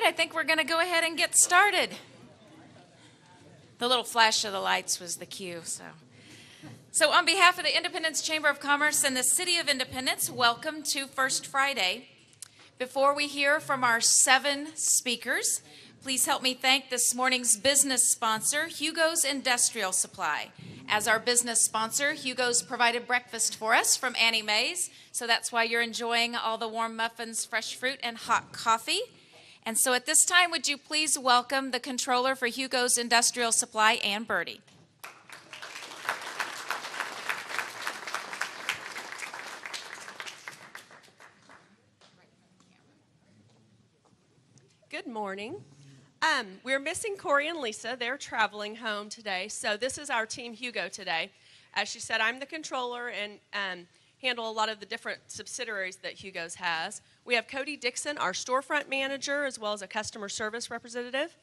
I think we're going to go ahead and get started. The little flash of the lights was the cue. So on behalf of the Independence Chamber of Commerce and the City of Independence, welcome to First Friday. Before we hear from our 7 speakers, please help me thank this morning's business sponsor, Hugo's Industrial Supply. As our business sponsor, Hugo's provided breakfast for us from Annie Mae's, so that's why you're enjoying all the warm muffins, fresh fruit, and hot coffee. And so at this time, would you please welcome the controller for Hugo's Industrial Supply, Ann Birdie. Good morning. We're missing Corey and Lisa. They're traveling home today, so this is our Team Hugo today. As she said, I'm the controller and handle a lot of the different subsidiaries that Hugo's has. We have Cody Dixon, our storefront manager, as well as a customer service representative.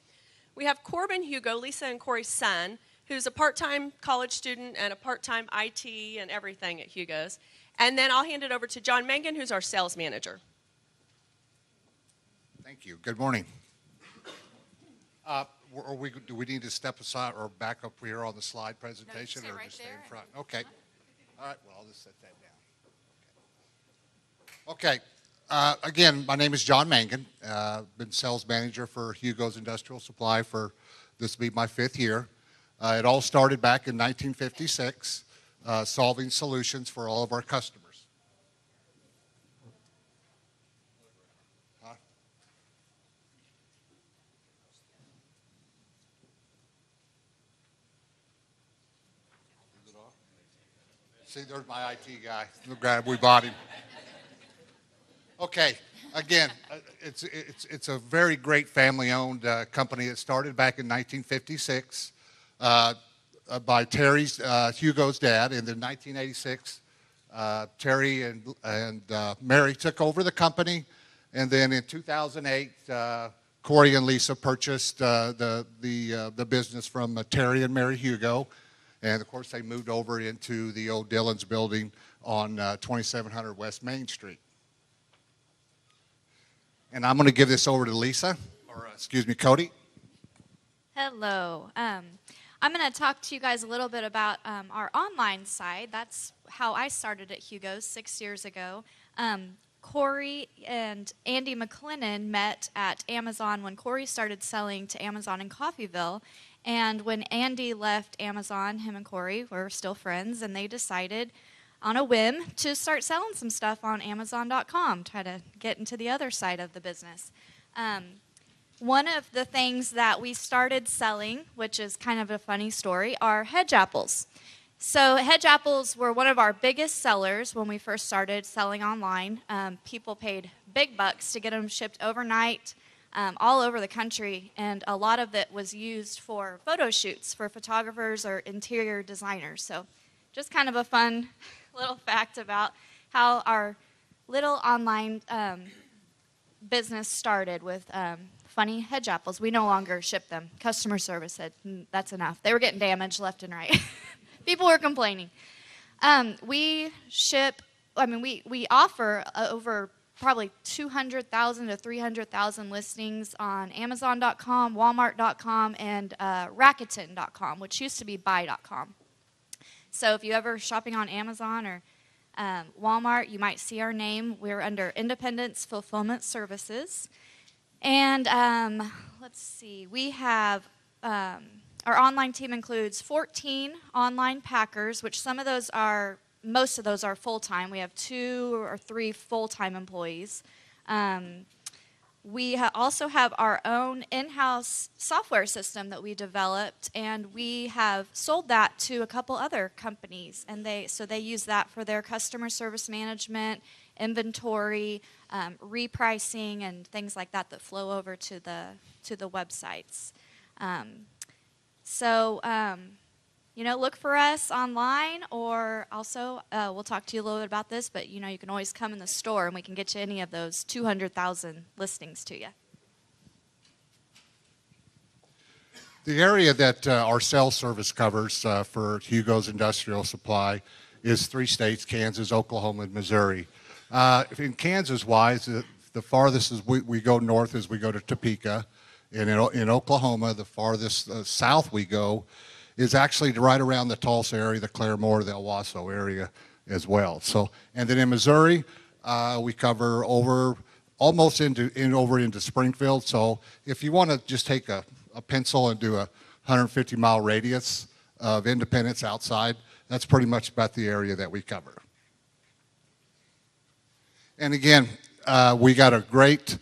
We have Corbin Hugo, Lisa and Corey's son, who's a part-time college student and a part-time IT and everything at Hugo's. And then I'll hand it over to John Mangan, who's our sales manager. Thank you. Good morning. Do we need to step aside or back up here on the slide presentation, no, or right just stay there. in front? Okay. All right. Well, I'll just set that down. Okay. Again, my name is John Mangan. Been sales manager for Hugo's Industrial Supply for this will be my 5th year. It all started back in 1956, solving solutions for all of our customers. See, there's my IT guy. We bought him. Okay, again, it's a very great family-owned company. It started back in 1956 by Terry's Hugo's dad, and then 1986, Terry and Mary took over the company, and then in 2008, Corey and Lisa purchased the business from Terry and Mary Hugo. And, of course, they moved over into the old Dillon's building on 2700 West Main Street. And I'm going to give this over to Lisa, or excuse me, Cody. Hello. I'm going to talk to you guys a little bit about our online side. That's how I started at Hugo's 6 years ago. Corey and Andy McLennan met at Amazon when Corey started selling to Amazon in Coffeyville. And when Andy left Amazon, him and Corey were still friends, and they decided on a whim to start selling some stuff on Amazon.com, try to get into the other side of the business. One of the things that we started selling, which is kind of a funny story, are hedge apples. So hedge apples were one of our biggest sellers when we first started selling online. People paid big bucks to get them shipped overnight, all over the country, and a lot of it was used for photo shoots for photographers or interior designers. So just kind of a fun little fact about how our little online business started with funny hedge apples. We no longer ship them. Customer service said, that's enough. They were getting damaged left and right. People were complaining. We offer over probably 200,000 to 300,000 listings on Amazon.com, Walmart.com, and Rakuten.com, which used to be Buy.com. So if you ever shopping on Amazon or Walmart, you might see our name. We're under Independence Fulfillment Services. And let's see, we have our online team includes 14 online packers, which most of those are full-time. We have 2 or 3 full-time employees. We also have our own in-house software system that we developed, and we have sold that to a couple other companies. And they use that for their customer service management, inventory, repricing, and things like that flow over to the websites. Look for us online, or also we'll talk to you a little bit about this, but you can always come in the store and we can get you any of those 200,000 listings to you. The area that our sales service covers for Hugo's Industrial Supply is 3 states, Kansas, Oklahoma, and Missouri. In Kansas-wise, The farthest is we go north is we go to Topeka. And in Oklahoma, the farthest south we go is actually right around the Tulsa area, the Claremore, the El Waso area as well. So, and then in Missouri, we cover over almost over into Springfield. So if you want to just take a pencil and do a 150-mile radius of Independence outside, that's pretty much about the area that we cover. And again, we got a great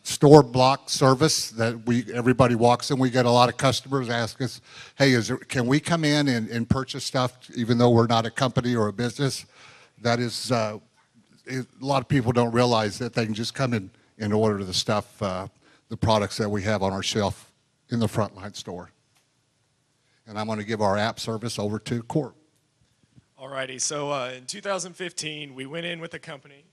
store block service that everybody walks in. We get a lot of customers ask us, hey, can we come in and purchase stuff even though we're not a company or a business? That is, a lot of people don't realize that they can just come in and order the stuff, the products that we have on our shelf in the Frontline store. And I'm going to give our app service over to Court. Alrighty, so in 2015, we went in with a company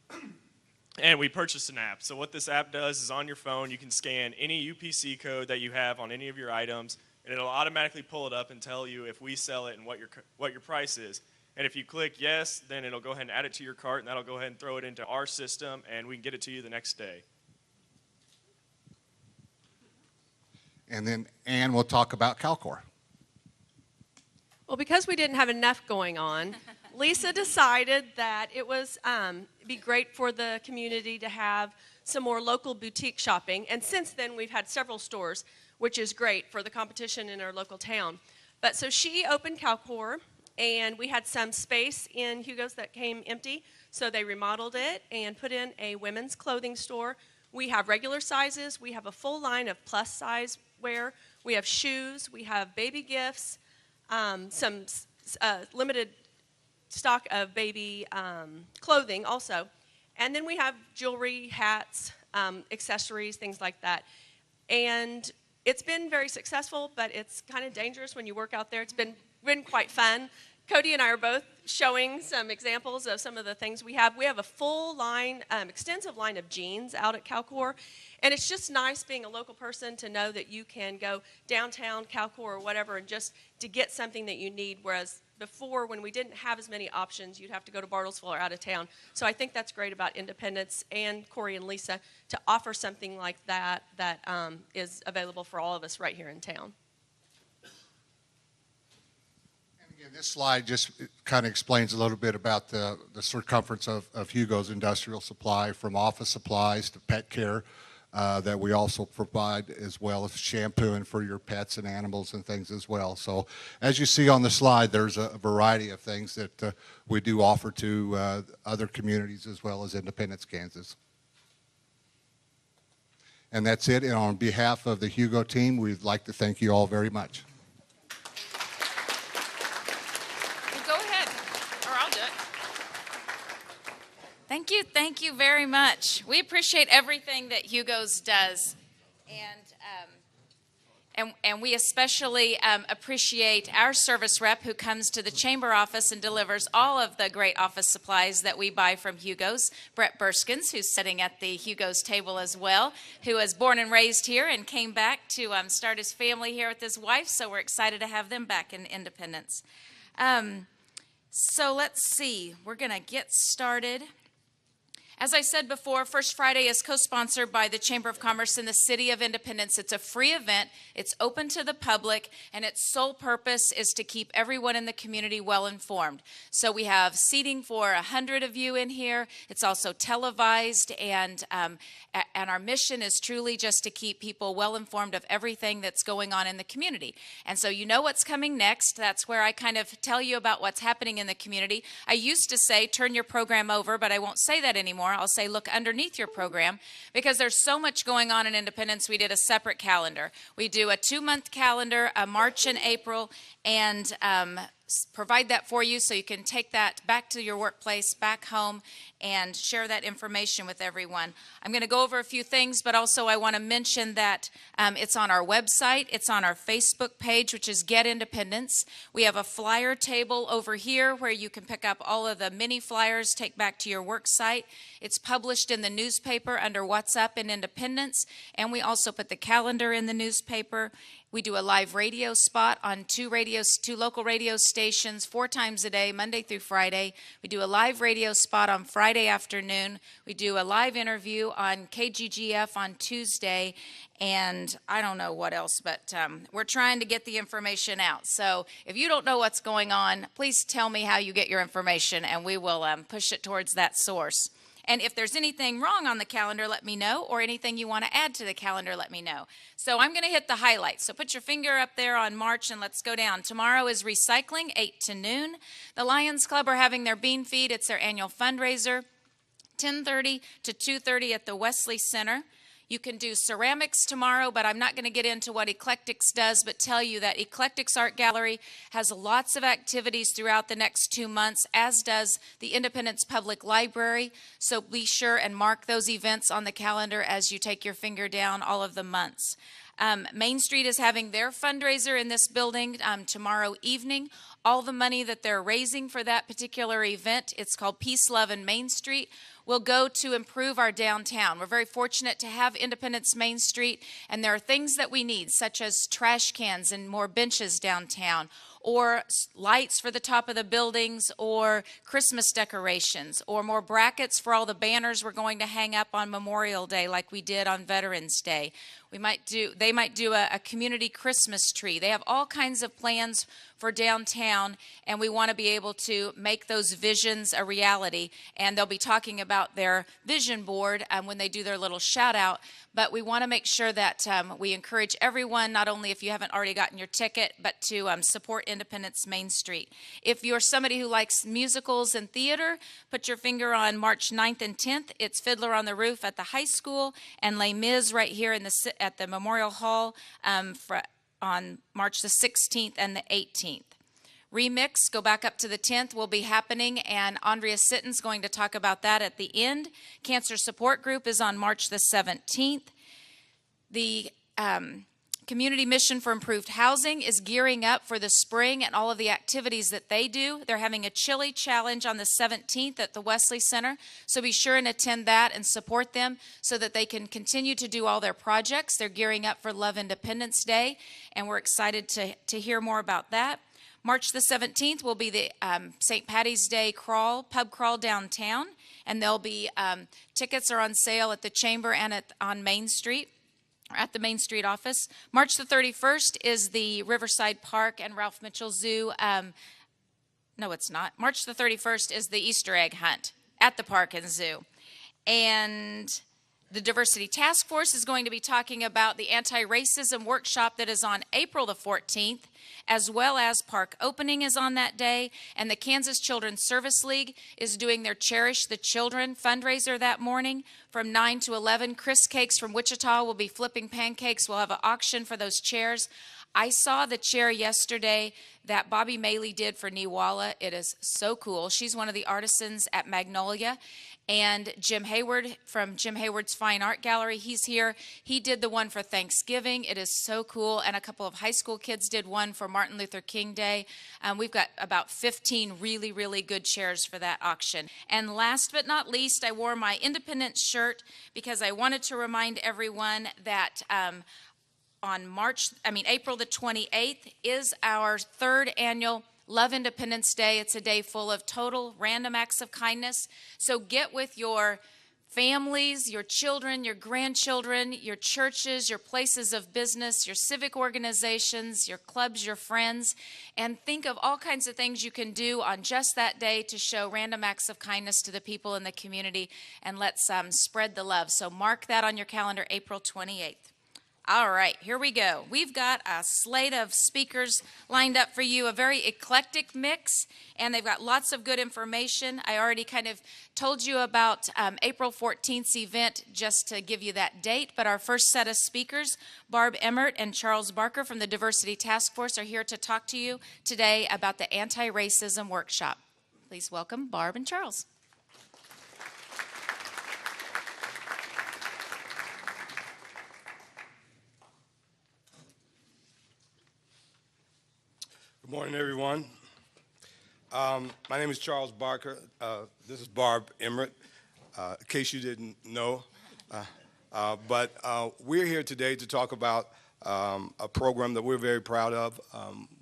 and we purchased an app. So what this app does is on your phone, you can scan any UPC code that you have on any of your items, and it'll automatically pull it up and tell you if we sell it and what your price is. And if you click yes, then it'll go ahead and add it to your cart, and that'll go ahead and throw it into our system, and we can get it to you the next day. And then Ann will talk about Calcor. Well, because we didn't have enough going on, Lisa decided that it was be great for the community to have some more local boutique shopping. And since then, we've had several stores, which is great for the competition in our local town. But so she opened Calcor, and we had some space in Hugo's that came empty. So they remodeled it and put in a women's clothing store. We have regular sizes. We have a full line of plus size wear. We have shoes. We have baby gifts. Some limited stock of baby clothing also. And then we have jewelry, hats, accessories, things like that. And it's been very successful, but it's kind of dangerous when you work out there. It's been quite fun. Cody and I are both showing some examples of some of the things we have. We have a full line, extensive line of jeans out at Calcor. And it's just nice being a local person to know that you can go downtown, Calcor, or whatever, and just to get something that you need, whereas before, when we didn't have as many options, you'd have to go to Bartlesville or out of town. So I think that's great about Independence and Corey and Lisa to offer something like that that is available for all of us right here in town. And again, this slide just kind of explains a little bit about the circumference of Hugo's Industrial Supply, from office supplies to pet care. That we also provide, as well as shampooing for your pets and animals and things as well. So as you see on the slide, there's a variety of things that we do offer to other communities as well as Independence, Kansas. And that's it. And on behalf of the Hugo team, we'd like to thank you all very much. Go ahead, or I'll do it. Thank you very much. We appreciate everything that Hugo's does, and we especially appreciate our service rep who comes to the chamber office and delivers all of the great office supplies that we buy from Hugo's. Brett Burskins, who's sitting at the Hugo's table as well, who was born and raised here and came back to start his family here with his wife, so we're excited to have them back in Independence. So let's see, we're going to get started. As I said before, First Friday is co-sponsored by the Chamber of Commerce in the City of Independence. It's a free event. It's open to the public, and its sole purpose is to keep everyone in the community well informed. So we have seating for 100 of you in here. It's also televised, and our mission is truly just to keep people well informed of everything that's going on in the community. And so you know what's coming next. That's where I kind of tell you about what's happening in the community. I used to say, turn your program over, but I won't say that anymore. I'll say look underneath your program, because there's so much going on in Independence. We did a separate calendar. We do a 2-month calendar, a March and April, and provide that for you so you can take that back to your workplace, back home, and share that information with everyone. I'm going to go over a few things, but also I want to mention that it's on our website. It's on our Facebook page, which is Get Independence. We have a flyer table over here where you can pick up all of the mini flyers, take back to your work site. It's published in the newspaper under What's Up in Independence, and we also put the calendar in the newspaper. We do a live radio spot on two local radio stations 4 times a day, Monday through Friday. We do a live radio spot on Friday afternoon. We do a live interview on KGGF on Tuesday, and I don't know what else, but we're trying to get the information out. So if you don't know what's going on, please tell me how you get your information, and we will push it towards that source. And if there's anything wrong on the calendar, let me know, or anything you want to add to the calendar, let me know. So I'm going to hit the highlights. So put your finger up there on March and let's go down. Tomorrow is recycling, 8 to noon. The Lions Club are having their bean feed. It's their annual fundraiser, 10:30 to 2:30 at the Wesley Center. You can do ceramics tomorrow, but I'm not going to get into what Eclectics does, but tell you that Eclectics Art Gallery has lots of activities throughout the next 2 months, as does the Independence Public Library. So be sure and mark those events on the calendar as you take your finger down all of the months. Main Street is having their fundraiser in this building tomorrow evening. All the money that they're raising for that particular event, it's called Peace, Love, and Main Street, will go to improve our downtown. We're very fortunate to have Independence Main Street, and there are things that we need, such as trash cans and more benches downtown, or lights for the top of the buildings, or Christmas decorations, or more brackets for all the banners we're going to hang up on Memorial Day like we did on Veterans Day. They might do a community Christmas tree. They have all kinds of plans for downtown, and we want to be able to make those visions a reality. And they'll be talking about their vision board when they do their little shout out. But we want to make sure that we encourage everyone, not only if you haven't already gotten your ticket, but to support Independence Main Street. If you're somebody who likes musicals and theater, put your finger on March 9th and 10th. It's Fiddler on the Roof at the high school and Les Mis right here at the Memorial Hall on March the 16th and the 18th. Remix, go back up to the 10th, will be happening, and Andrea Sitton's going to talk about that at the end. Cancer Support Group is on March the 17th. The Community Mission for Improved Housing is gearing up for the spring and all of the activities that they do. They're having a chili challenge on the 17th at the Wesley Center, so be sure and attend that and support them so that they can continue to do all their projects. They're gearing up for Love Independence Day, and we're excited to hear more about that. March the 17th will be the St. Patty's Day pub crawl downtown, and there'll be tickets are on sale at the Chamber and on Main Street, or at the Main Street office. March the 31st is the Riverside Park and Ralph Mitchell Zoo. No, it's not. March the 31st is the Easter egg hunt at the park and zoo. And the Diversity Task Force is going to be talking about the anti-racism workshop that is on April the 14th, as well as park opening is on that day, and the Kansas Children's Service League is doing their Cherish the Children fundraiser that morning from 9 to 11. Chris Cakes from Wichita will be flipping pancakes. We'll have an auction for those chairs. I saw the chair yesterday that Bobby Maley did for Niwala. It is so cool. She's one of the artisans at Magnolia. And Jim Hayward from Jim Hayward's Fine Art Gallery, he's here. He did the one for Thanksgiving. It is so cool. And a couple of high school kids did one for Martin Luther King Day. We've got about 15 really, really good chairs for that auction. And last but not least, I wore my Independence shirt because I wanted to remind everyone that April the 28th is our 3rd annual Love Independence Day. It's a day full of total random acts of kindness. So get with your families, your children, your grandchildren, your churches, your places of business, your civic organizations, your clubs, your friends, and think of all kinds of things you can do on just that day to show random acts of kindness to the people in the community, and let's spread the love. So mark that on your calendar, April 28th. All right, here we go. We've got a slate of speakers lined up for you, a very eclectic mix, and they've got lots of good information. I already kind of told you about April 14th's event just to give you that date, but our first set of speakers, Barb Emmert and Charles Barker from the Diversity Task Force, are here to talk to you today about the anti-racism workshop. Please welcome Barb and Charles. Good morning, everyone. My name is Charles Barker. This is Barb Emmert, in case you didn't know. But we're here today to talk about a program that we're very proud of.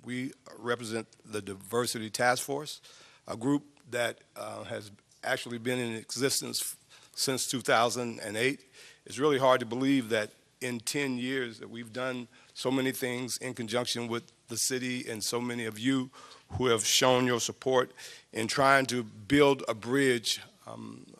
We represent the Diversity Task Force, a group that has actually been in existence since 2008. It's really hard to believe that in 10 years that we've done so many things in conjunction with the city and so many of you who have shown your support in trying to build a bridge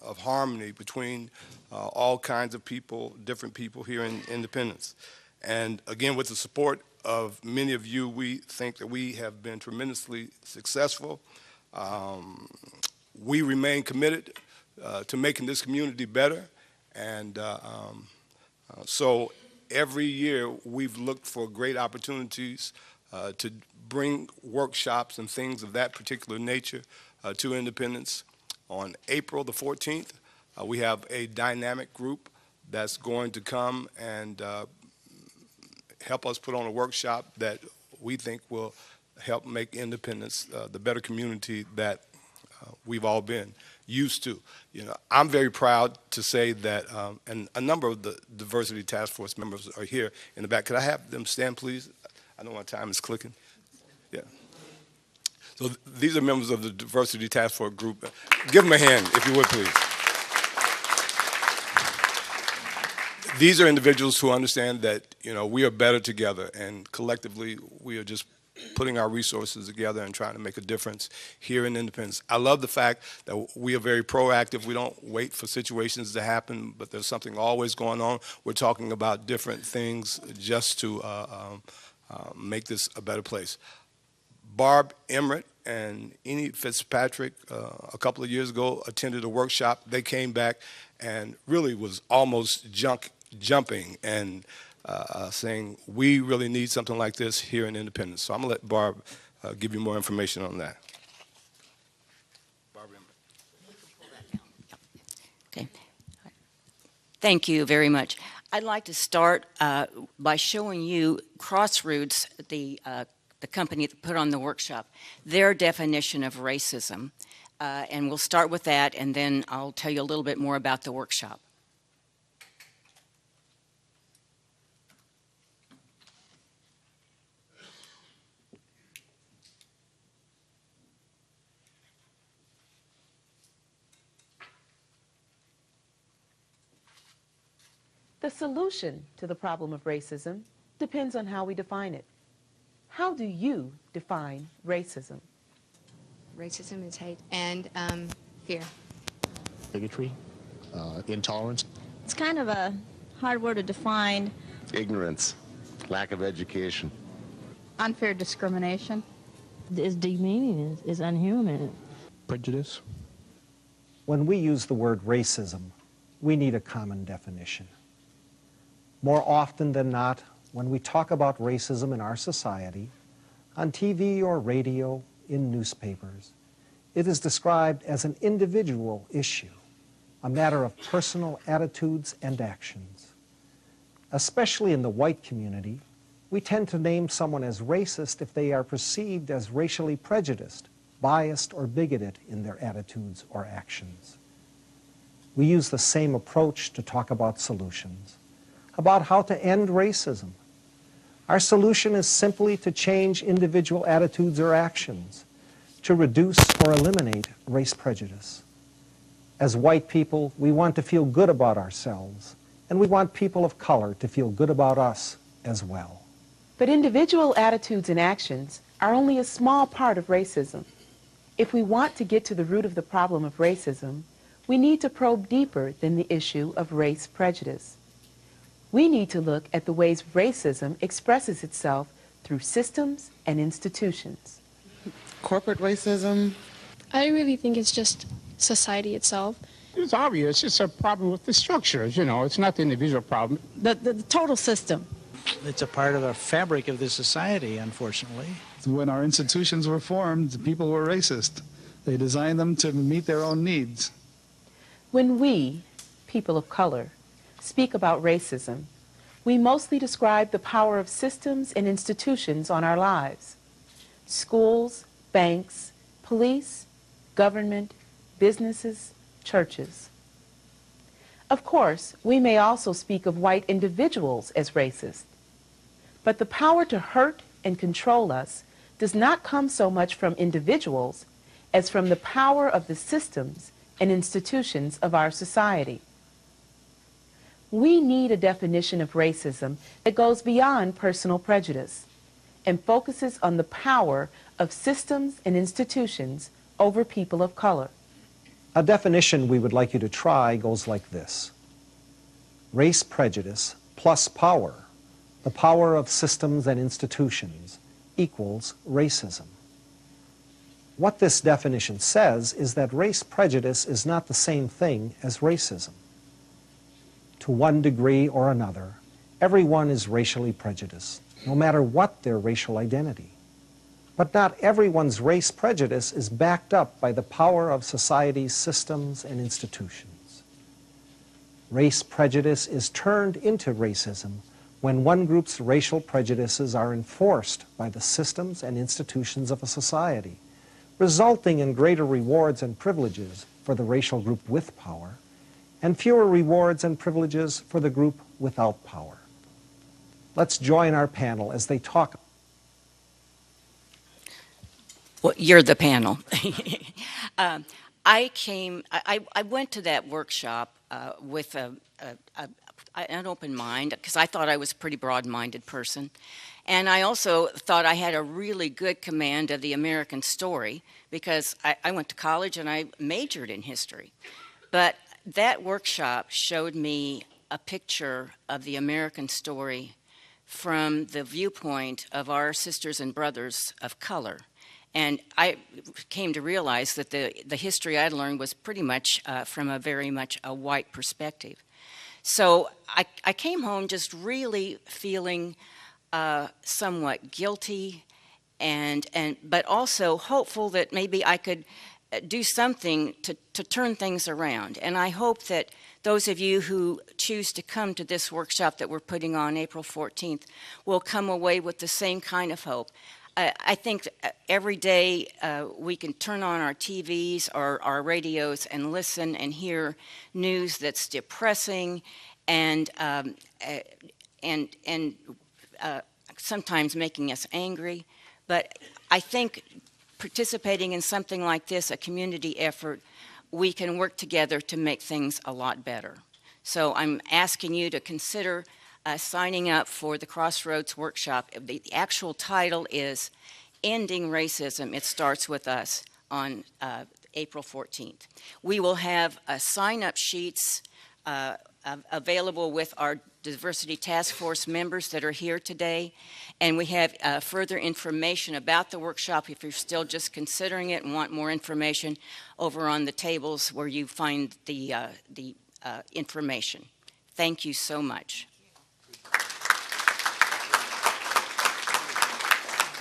of harmony between all kinds of people, different people here in Independence. And again, with the support of many of you, we think that we have been tremendously successful. We remain committed to making this community better. And so every year we've looked for great opportunities to bring workshops and things of that particular nature to Independence. On April the 14th, we have a dynamic group that's going to come and help us put on a workshop that we think will help make Independence the better community that we've all been used to. You know, I'm very proud to say that, and a number of the Diversity Task Force members are here in the back. Could I have them stand, please? I know my time is clicking. Yeah. So these are members of the Diversity Task Force group. Give them a hand, if you would, please. These are individuals who understand that, you know, we are better together, and collectively we are just putting our resources together and trying to make a difference here in Independence. I love the fact that we are very proactive. We don't wait for situations to happen, but there's something always going on. We're talking about different things just to make this a better place. Barb Emmert and Enid Fitzpatrick a couple of years ago attended a workshop. They came back and really was almost jumping and saying, we really need something like this here in Independence. So I'm going to let Barb give you more information on that. Barb Emmert. Okay. Thank you very much. I'd like to start by showing you Crossroads, the company that put on the workshop, their definition of racism. And we'll start with that, and then I'll tell you a little bit more about the workshop. The solution to the problem of racism depends on how we define it. How do you define racism? Racism is hate and fear. Bigotry, intolerance. It's kind of a hard word to define. Ignorance, lack of education. Unfair discrimination. It's demeaning, it's unhuman. Prejudice. When we use the word racism, we need a common definition. More often than not, when we talk about racism in our society, on TV or radio, in newspapers, it is described as an individual issue, a matter of personal attitudes and actions. Especially in the white community, we tend to name someone as racist if they are perceived as racially prejudiced, biased, or bigoted in their attitudes or actions. We use the same approach to talk about solutions, about how to end racism. Our solution is simply to change individual attitudes or actions, to reduce or eliminate race prejudice. As white people, we want to feel good about ourselves, and we want people of color to feel good about us as well. But individual attitudes and actions are only a small part of racism. If we want to get to the root of the problem of racism, we need to probe deeper than the issue of race prejudice. We need to look at the ways racism expresses itself through systems and institutions. Corporate racism? I really think it's just society itself. It's obvious. It's a problem with the structures, you know. It's not the individual problem. The total system. It's a part of the fabric of the society, unfortunately. When our institutions were formed, people were racist. They designed them to meet their own needs. When we, people of color, speak about racism, we mostly describe the power of systems and institutions on our lives. Schools, banks, police, government, businesses, churches. Of course, we may also speak of white individuals as racist. But the power to hurt and control us does not come so much from individuals as from the power of the systems and institutions of our society. We need a definition of racism that goes beyond personal prejudice and focuses on the power of systems and institutions over people of color. A definition we would like you to try goes like this. Race prejudice plus power, the power of systems and institutions, equals racism. What this definition says is that race prejudice is not the same thing as racism. To one degree or another, everyone is racially prejudiced, no matter what their racial identity. But not everyone's race prejudice is backed up by the power of society's systems and institutions. Race prejudice is turned into racism when one group's racial prejudices are enforced by the systems and institutions of a society, resulting in greater rewards and privileges for the racial group with power, and fewer rewards and privileges for the group without power. Let's join our panel as they talk. Well, you're the panel. I went to that workshop with an open mind, because I thought I was a pretty broad-minded person. And I also thought I had a really good command of the American story, because I went to college and I majored in history. But that workshop showed me a picture of the American story from the viewpoint of our sisters and brothers of color. And I came to realize that the history I'd learned was pretty much from a very much a white perspective. So I came home just really feeling somewhat guilty, but also hopeful that maybe I could do something to turn things around. And I hope that those of you who choose to come to this workshop that we're putting on April 14th will come away with the same kind of hope. I think every day we can turn on our TVs or our radios and listen and hear news that's depressing and sometimes making us angry. But I think participating in something like this, a community effort, we can work together to make things a lot better. So I'm asking you to consider signing up for the Crossroads Workshop. The actual title is Ending Racism, It Starts With Us, on April 14th. We will have sign-up sheets available with our Diversity Task Force members that are here today, and we have further information about the workshop if you're still just considering it and want more information over on the tables where you find the information. Thank you so much.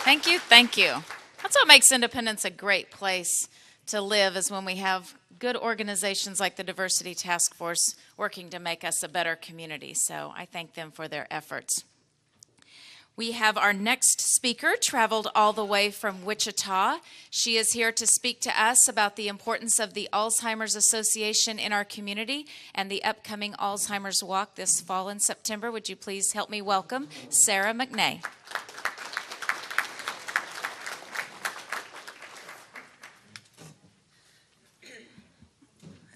Thank you, thank you. That's what makes Independence a great place to live, is when we have good organizations like the Diversity Task Force working to make us a better community. So I thank them for their efforts. We have our next speaker traveled all the way from Wichita. She is here to speak to us about the importance of the Alzheimer's Association in our community and the upcoming Alzheimer's Walk this fall in September. Would you please help me welcome Sarah McNay.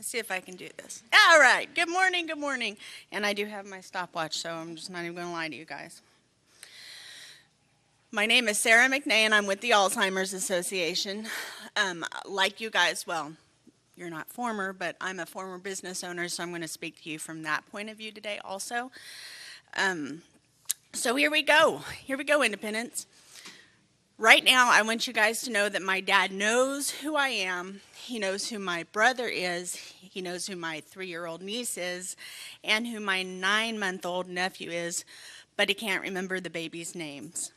See if I can do this. All right. Good morning. Good morning. And I do have my stopwatch, so I'm just not even going to lie to you guys. My name is Sarah McNay, and I'm with the Alzheimer's Association. Like you guys, well, you're not former, but I'm a former business owner, so I'm going to speak to you from that point of view today also. So here we go. Here we go, Independence. Right now, I want you guys to know that my dad knows who I am. He knows who my brother is. He knows who my 3-year-old niece is and who my 9-month-old nephew is, but he can't remember the babies' names.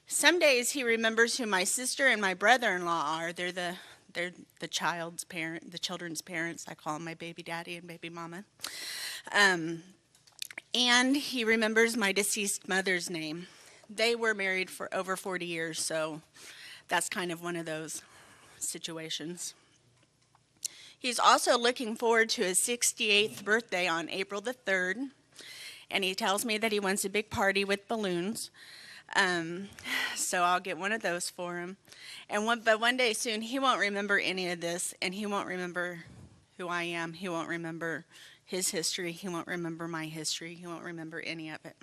Some days he remembers who my sister and my brother-in-law are. They're the children's parents. I call them my baby daddy and baby mama. And he remembers my deceased mother's name. They were married for over 40 years, so that's kind of one of those situations. He's also looking forward to his 68th birthday on April the 3rd, and he tells me that he wants a big party with balloons. So I'll get one of those for him. But one day soon, he won't remember any of this, and he won't remember who I am. He won't remember his history. He won't remember my history. He won't remember any of it.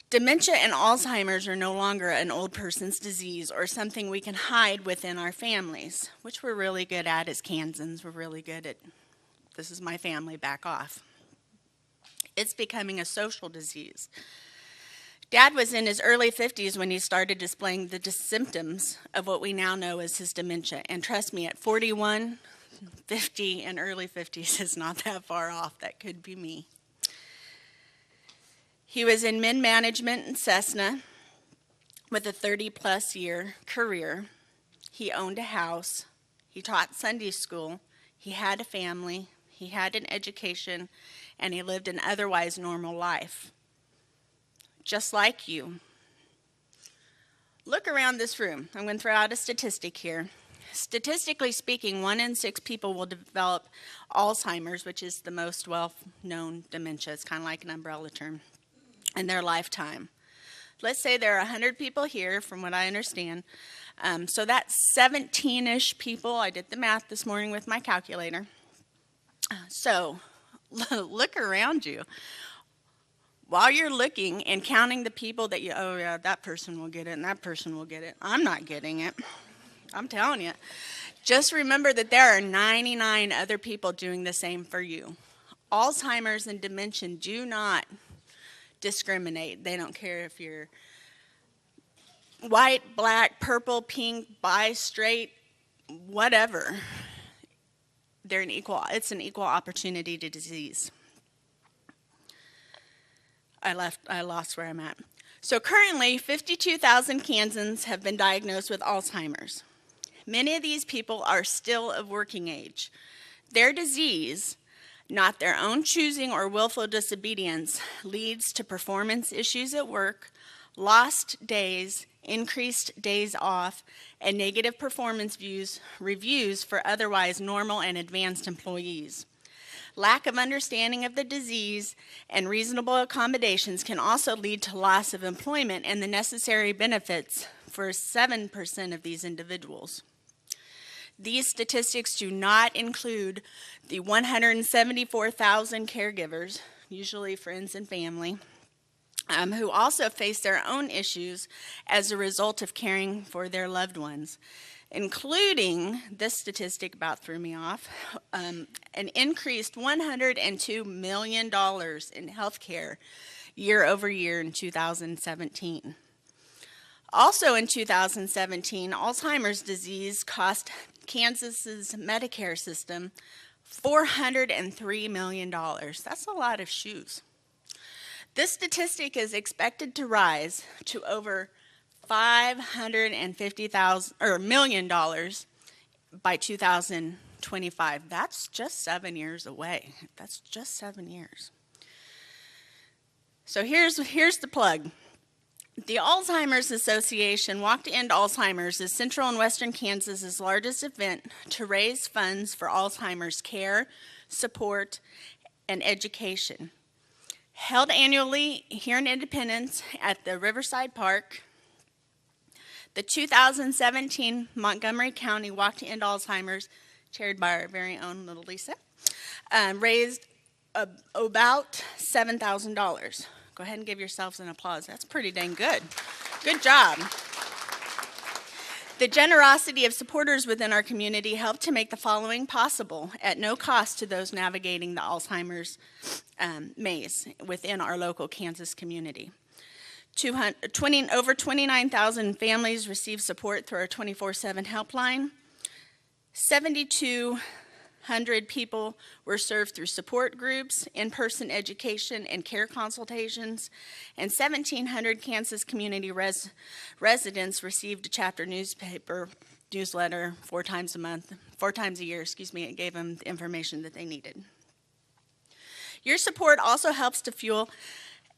Dementia and Alzheimer's are no longer an old person's disease or something we can hide within our families, which we're really good at as Kansans. We're really good at, this is my family, back off. It's becoming a social disease. Dad was in his early 50s when he started displaying the symptoms of what we now know as his dementia. And trust me, at 41, 50, and early 50s is not that far off. That could be me. He was in mid-management in Cessna with a 30-plus year career. He owned a house. He taught Sunday school. He had a family. He had an education. And he lived an otherwise normal life. Just like you. Look around this room. I'm going to throw out a statistic here. Statistically speaking, 1 in 6 people will develop Alzheimer's, which is the most well-known dementia. It's kind of like an umbrella term, in their lifetime. Let's say there are 100 people here, from what I understand. So that's 17-ish people. I did the math this morning with my calculator. So look around you. While you're looking and counting the people that oh yeah, that person will get it and that person will get it. I'm not getting it. I'm telling you. Just remember that there are 99 other people doing the same for you. Alzheimer's and dementia do not discriminate. They don't care if you're white, black, purple, pink, bi, straight, whatever. It's an equal opportunity to disease. I lost where I'm at. So currently, 52,000 Kansans have been diagnosed with Alzheimer's. Many of these people are still of working age. Their disease, not their own choosing or willful disobedience, leads to performance issues at work, lost days, increased days off, and negative performance reviews for otherwise normal and advanced employees. Lack of understanding of the disease and reasonable accommodations can also lead to loss of employment and the necessary benefits for 7% of these individuals. These statistics do not include the 174,000 caregivers, usually friends and family, who also face their own issues as a result of caring for their loved ones, including, this statistic about threw me off, an increased $102 million in health care year over year in 2017. Also in 2017, Alzheimer's disease cost Kansas's Medicare system $403 million. That's a lot of shoes. This statistic is expected to rise to over $550 million by 2025. That's just 7 years away. That's just 7 years. So here's the plug. The Alzheimer's Association Walk to End Alzheimer's is Central and Western Kansas's largest event to raise funds for Alzheimer's care, support, and education. Held annually here in Independence at the Riverside Park, the 2017 Montgomery County Walk to End Alzheimer's, chaired by our very own little Lisa, raised about $7,000. Go ahead and give yourselves an applause. That's pretty dang good. Good job. The generosity of supporters within our community helped to make the following possible at no cost to those navigating the Alzheimer's maze within our local Kansas community. Over 29,000 families received support through our 24/7 helpline. 7,200 people were served through support groups, in-person education, and care consultations, and 1,700 Kansas community residents received a chapter newsletter 4 times a year. It gave them the information that they needed. Your support also helps to fuel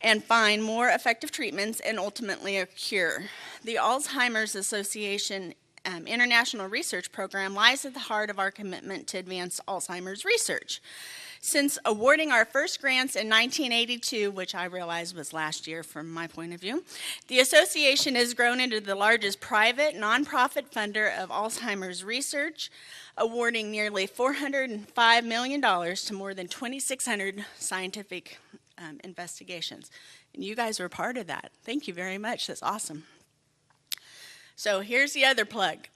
and find more effective treatments and ultimately a cure. The Alzheimer's Association International Research Program lies at the heart of our commitment to advance Alzheimer's research. Since awarding our first grants in 1982, which I realize was last year from my point of view, the association has grown into the largest private nonprofit funder of Alzheimer's research, awarding nearly $405 million to more than 2,600 scientific investigations. And you guys were part of that. Thank you very much. That's awesome. So here's the other plug.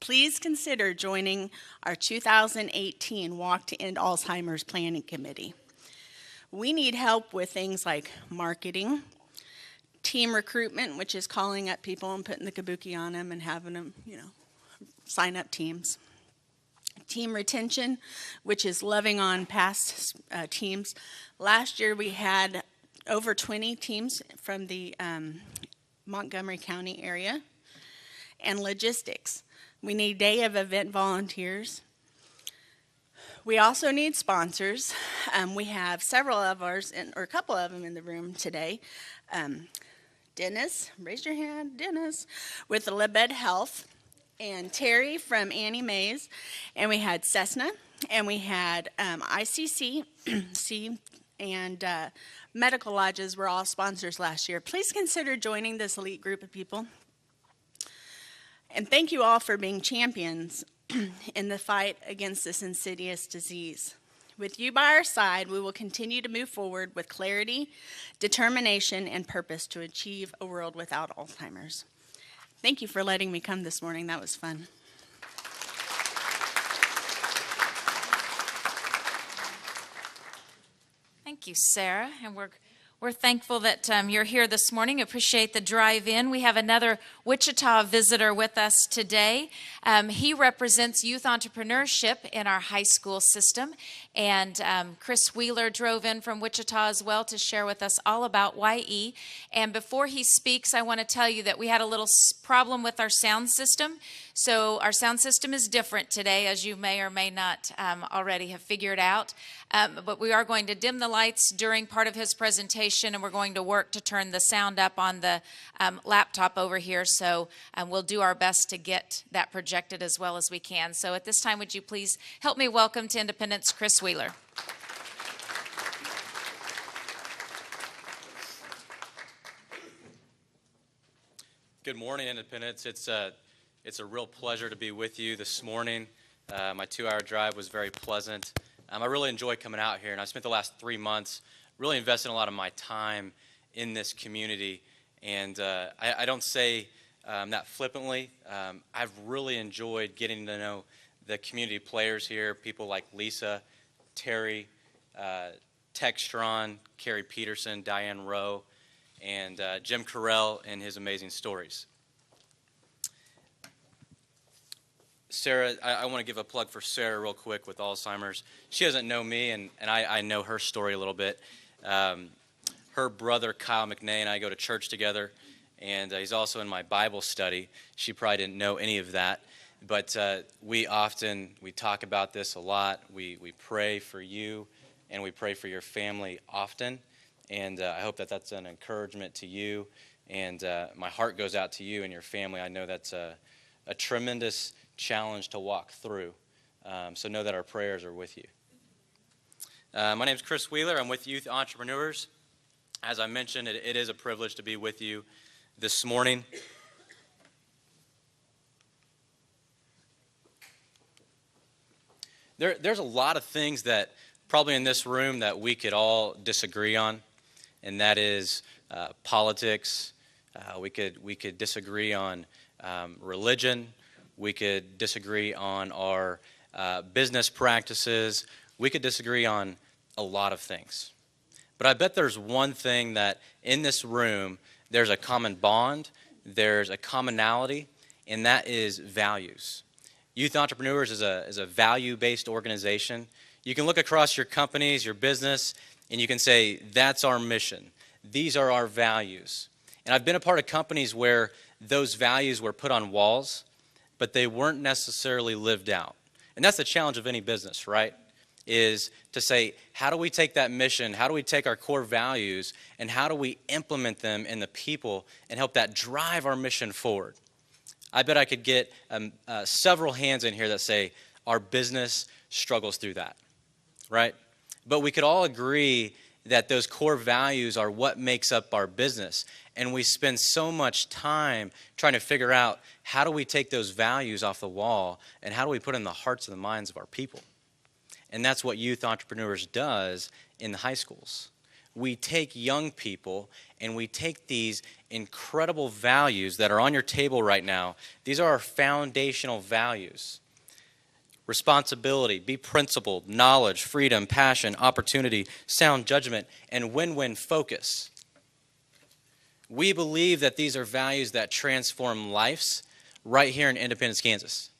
Please consider joining our 2018 Walk to End Alzheimer's Planning Committee. We need help with things like marketing, team recruitment, which is calling up people and putting the kabuki on them and having them, sign up teams. Team retention, which is loving on past teams. Last year we had over 20 teams from the Montgomery County area. And logistics. We need day of event volunteers. We also need sponsors. We have several of ours, or a couple of them in the room today. Dennis, raise your hand, Dennis, with the Lebed Health, and Terry from Annie Mae's, and we had Cessna, and we had ICC, and Medical Lodges were all sponsors last year. Please consider joining this elite group of people. And thank you all for being champions in the fight against this insidious disease. With you by our side, we will continue to move forward with clarity, determination, and purpose to achieve a world without Alzheimer's. Thank you for letting me come this morning. That was fun. Thank you, Sarah. And we're thankful that you're here this morning. Appreciate the drive in. We have another Wichita visitor with us today. He represents youth entrepreneurship in our high school system. And Chris Wheeler drove in from Wichita as well to share with us all about YE. And before he speaks, I want to tell you that we had a little problem with our sound system. So our sound system is different today, as you may or may not already have figured out. But we are going to dim the lights during part of his presentation, and we're going to work to turn the sound up on the laptop over here. So we'll do our best to get that projected as well as we can. So at this time, would you please help me welcome to Independence Chris Wheeler. Good morning, Independence. It's a real pleasure to be with you this morning. My 2-hour drive was very pleasant. I really enjoy coming out here, and I spent the last 3 months really investing a lot of my time in this community. And I don't say that flippantly. I've really enjoyed getting to know the community players here, people like Lisa, Terry, Textron, Carrie Peterson, Diane Rowe, and Jim Carell and his amazing stories. Sarah, I want to give a plug for Sarah real quick with Alzheimer's. She doesn't know me, and I know her story a little bit. Her brother, Kyle McNay, and I go to church together, and he's also in my Bible study. She probably didn't know any of that, but we talk about this a lot. We pray for you, and we pray for your family often, and I hope that that's an encouragement to you, and my heart goes out to you and your family. I know that's a tremendous challenge to walk through, so know that our prayers are with you. My name is Chris Wheeler. I'm with Youth Entrepreneurs. As I mentioned, it is a privilege to be with you this morning. There's a lot of things that probably in this room that we could all disagree on, and that is politics. We could disagree on religion. We could disagree on our business practices. We could disagree on a lot of things. But I bet there's one thing that in this room, there's a common bond, there's a commonality, and that is values. Youth Entrepreneurs is a value-based organization. You can look across your companies, your business, and you can say, that's our mission. These are our values. And I've been a part of companies where those values were put on walls, but they weren't necessarily lived out. And that's the challenge of any business, right? Is to say, how do we take that mission, how do we take our core values, and how do we implement them in the people and help that drive our mission forward? I bet I could get several hands in here that say our business struggles through that. right? But we could all agree that those core values are what makes up our business. And we spend so much time trying to figure out how do we take those values off the wall and how do we put in the hearts and the minds of our people. And that's what Youth Entrepreneurs does in the high schools. We take young people and we take these incredible values that are on your table right now. These are our foundational values. Responsibility, be principled, knowledge, freedom, passion, opportunity, sound judgment, and win-win focus. We believe that these are values that transform lives right here in Independence, Kansas.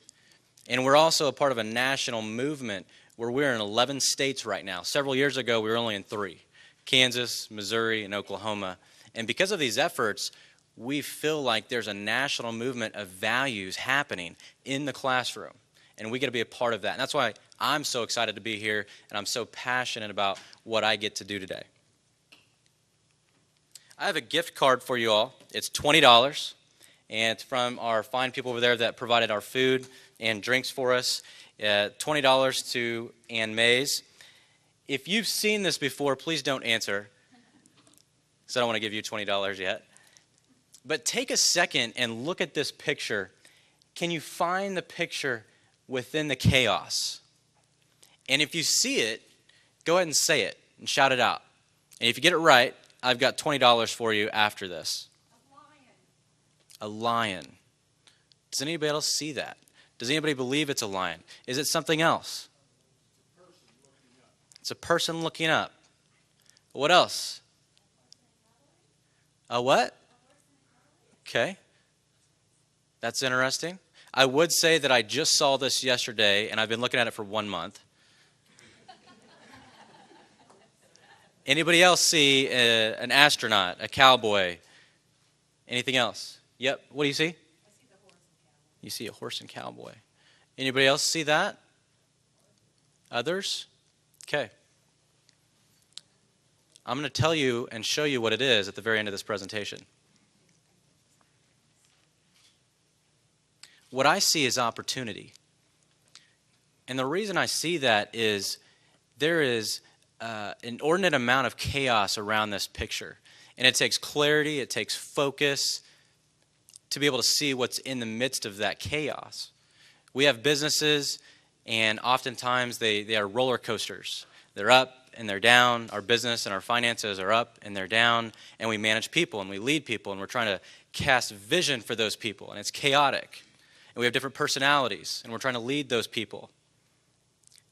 And we're also a part of a national movement where we're in 11 states right now. Several years ago, we were only in 3, Kansas, Missouri, and Oklahoma. And because of these efforts, we feel like there's a national movement of values happening in the classroom. And we get to be a part of that. And that's why I'm so excited to be here, and I'm so passionate about what I get to do today. I have a gift card for you all. It's $20, and it's from our fine people over there that provided our food and drinks for us. $20 to Ann Mays. If you've seen this before, please don't answer, because I don't want to give you $20 yet. But take a second and look at this picture. Can you find the picture within the chaos? And if you see it, go ahead and say it and shout it out. And if you get it right, I've got $20 for you after this. A lion. Does anybody else see that? Does anybody believe it's a lion? Is it something else? It's a person looking up. What else? A what? Okay. That's interesting. I would say that I just saw this yesterday, and I've been looking at it for 1 month. Anybody else see an astronaut, a cowboy? Anything else? Yep. What do you see? I see the horse and cowboy. You see a horse and cowboy. Anybody else see that? Others? Okay. I'm going to tell you and show you what it is at the very end of this presentation. What I see is opportunity. And the reason I see that is there is an inordinate amount of chaos around this picture. And it takes clarity, it takes focus to be able to see what's in the midst of that chaos. We have businesses, and oftentimes they are roller coasters. They're up and they're down. Our business and our finances are up and they're down. And we manage people and we lead people, and we're trying to cast vision for those people. And it's chaotic. And we have different personalities, and we're trying to lead those people.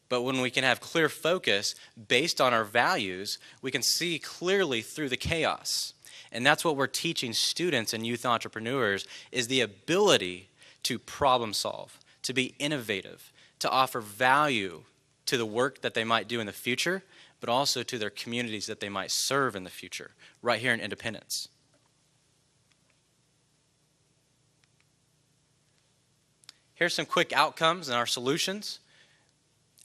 But when we can have clear focus based on our values, we can see clearly through the chaos. And that's what we're teaching students and youth entrepreneurs, is the ability to problem solve, to be innovative, to offer value to the work that they might do in the future, but also to their communities that they might serve in the future, right here in Independence. Here's some quick outcomes and our solutions.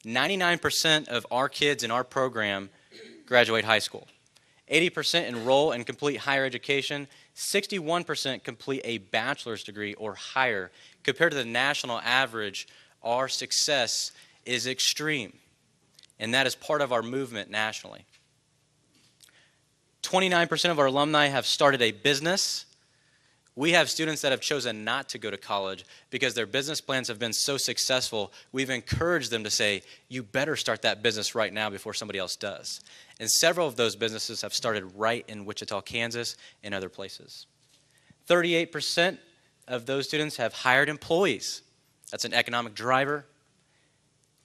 99% of our kids in our program graduate high school. 80% enroll and complete higher education. 61% complete a bachelor's degree or higher. Compared to the national average, our success is extreme. And that is part of our movement nationally. 29% of our alumni have started a business. We have students that have chosen not to go to college because their business plans have been so successful. We've encouraged them to say, you better start that business right now before somebody else does. And several of those businesses have started right in Wichita, Kansas, and other places. 38% of those students have hired employees. That's an economic driver.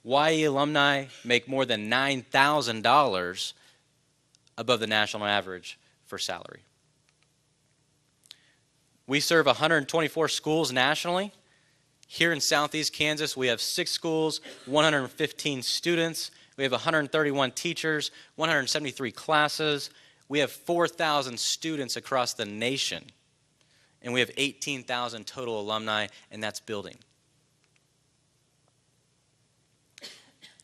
YE alumni make more than $9,000 above the national average for salary. We serve 124 schools nationally. Here in Southeast Kansas, we have 6 schools, 115 students. We have 131 teachers, 173 classes. We have 4,000 students across the nation. And we have 18,000 total alumni, and that's building.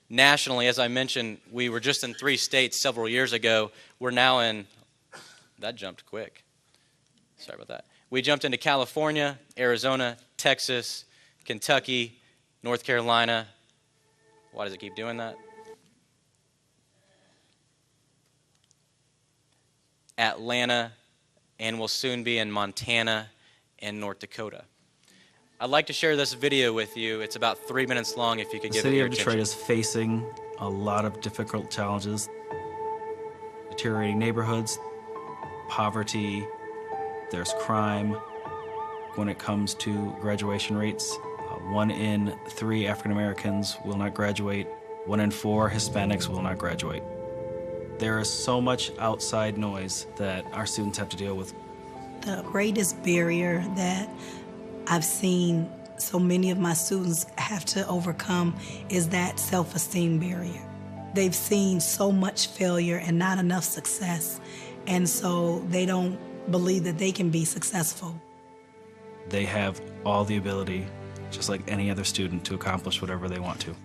Nationally, as I mentioned, we were just in 3 states several years ago. We're now in, that jumped quick. Sorry about that. We jumped into California, Arizona, Texas, Kentucky, North Carolina. Why does it keep doing that? Atlanta, and will soon be in Montana and North Dakota. I'd like to share this video with you. It's about 3 minutes long if you could The give it city your of Detroit attention. is facing a lot of difficult challenges. Deteriorating neighborhoods, poverty, there's crime. When it comes to graduation rates, 1 in 3 African Americans will not graduate. 1 in 4 Hispanics will not graduate. There is so much outside noise that our students have to deal with. The greatest barrier that I've seen so many of my students have to overcome is that self-esteem barrier. They've seen so much failure and not enough success, and so they don't believe that they can be successful. They have all the ability, just like any other student, to accomplish whatever they want to.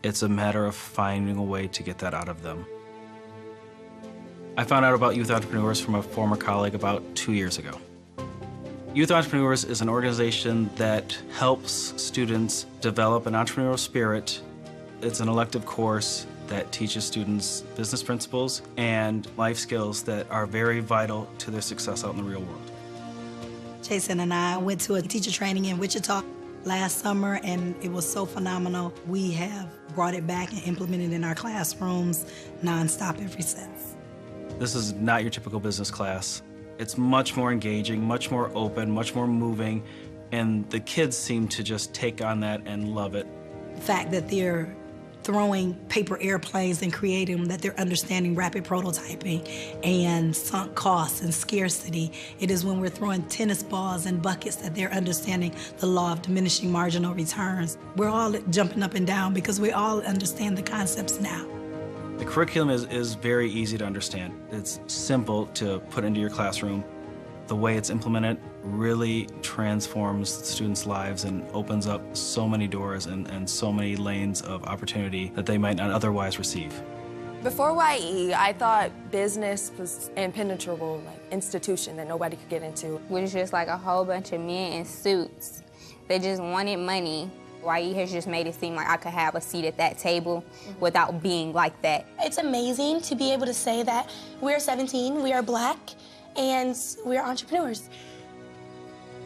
It's a matter of finding a way to get that out of them. I found out about Youth Entrepreneurs from a former colleague about 2 years ago. Youth Entrepreneurs is an organization that helps students develop an entrepreneurial spirit. It's an elective course that teaches students business principles and life skills that are very vital to their success out in the real world. Jason and I went to a teacher training in Wichita last summer, and it was so phenomenal. We have brought it back and implemented it in our classrooms nonstop ever since. This is not your typical business class. It's much more engaging, much more open, much more moving, and the kids seem to just take on that and love it. The fact that they're throwing paper airplanes and creating them, that they're understanding rapid prototyping and sunk costs and scarcity. It is when we're throwing tennis balls and buckets that they're understanding the law of diminishing marginal returns. We're all jumping up and down because we all understand the concepts now. The curriculum is very easy to understand. It's simple to put into your classroom. The way it's implemented really transforms the students' lives and opens up so many doors and so many lanes of opportunity that they might not otherwise receive. Before YE, I thought business was an impenetrable institution that nobody could get into. It was just like a whole bunch of men in suits. They just wanted money. YE has just made it seem like I could have a seat at that table without being like that. It's amazing to be able to say that we're 17, we are Black, and we are entrepreneurs.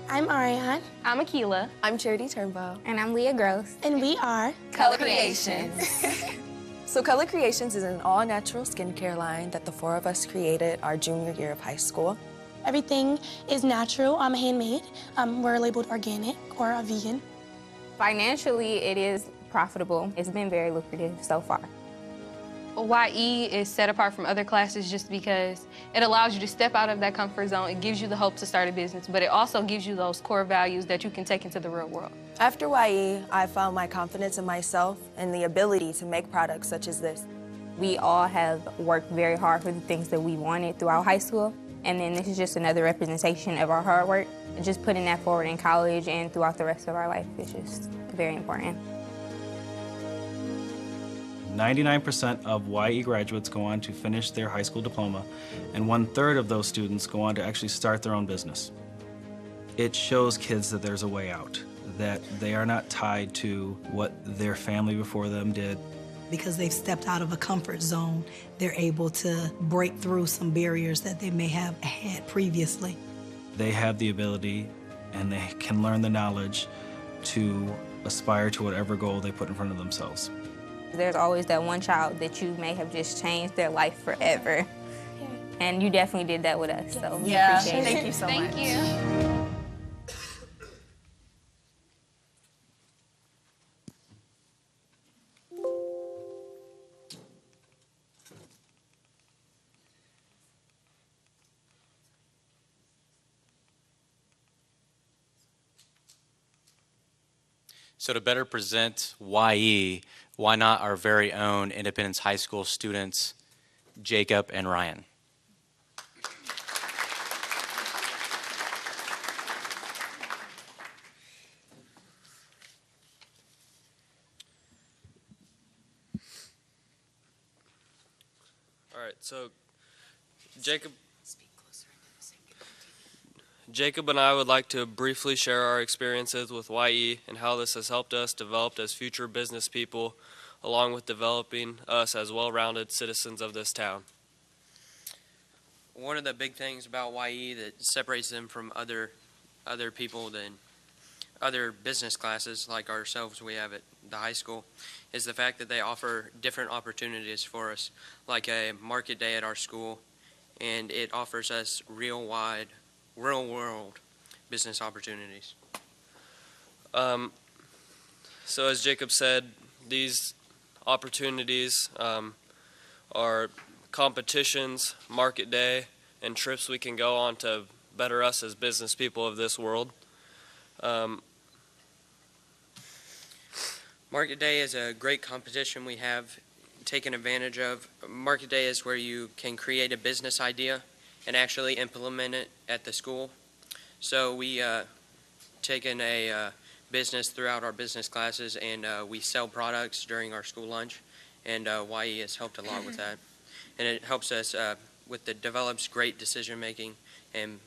I'm Ariane. I'm Akila. I'm Charity Turnbow. And I'm Leah Gross. And we are Color Creations. So Color Creations is an all-natural skincare line that the 4 of us created our junior year of high school. Everything is natural, handmade. We're labeled organic or vegan. Financially, it is profitable. It's been very lucrative so far. YE is set apart from other classes just because it allows you to step out of that comfort zone. It gives you the hope to start a business, but it also gives you those core values that you can take into the real world. After YE, I found my confidence in myself and the ability to make products such as this. We all have worked very hard for the things that we wanted throughout high school, and then this is just another representation of our hard work. Just putting that forward in college and throughout the rest of our life is just very important. 99% of YE graduates go on to finish their high school diploma, and 1/3 of those students go on to actually start their own business. It shows kids that there's a way out, that they are not tied to what their family before them did. Because they've stepped out of a comfort zone, they're able to break through some barriers that they may have had previously. They have the ability and they can learn the knowledge to aspire to whatever goal they put in front of themselves. There's always that one child that you may have just changed their life forever. And you definitely did that with us, so we appreciate it. Thank you so much. Thank you. So to better present YE, why not our very own Independence High School students, Jacob and Ryan? All right, so Jacob and I would like to briefly share our experiences with YE and how this has helped us develop as future business people, along with developing us as well-rounded citizens of this town. one of the big things about YE that separates them from other people than other business classes like ourselves we have at the high school is the fact that they offer different opportunities for us, like a market day at our school, and it offers us real world business opportunities. So as Jacob said, these opportunities are competitions, market day, and trips we can go on to better us as business people of this world. Market Day is a great competition we have taken advantage of. Market Day is where you can create a business idea and actually implement it at the school. So we taken a business throughout our business classes, and we sell products during our school lunch, and YE has helped a lot with that. And it helps us develops great decision making and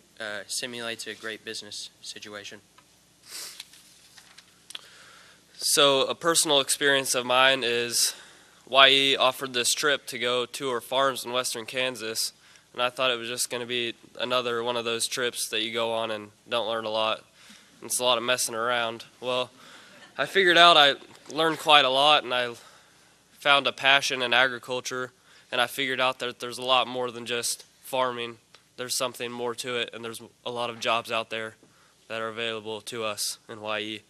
simulates a great business situation. So a personal experience of mine is YE offered this trip to go tour farms in western Kansas, and I thought it was just going to be another one of those trips that you go on and don't learn a lot. It's a lot of messing around. Well, I figured out I learned quite a lot, and I found a passion in agriculture, and I figured out that there's a lot more than just farming. There's something more to it, and there's a lot of jobs out there that are available to us in YE.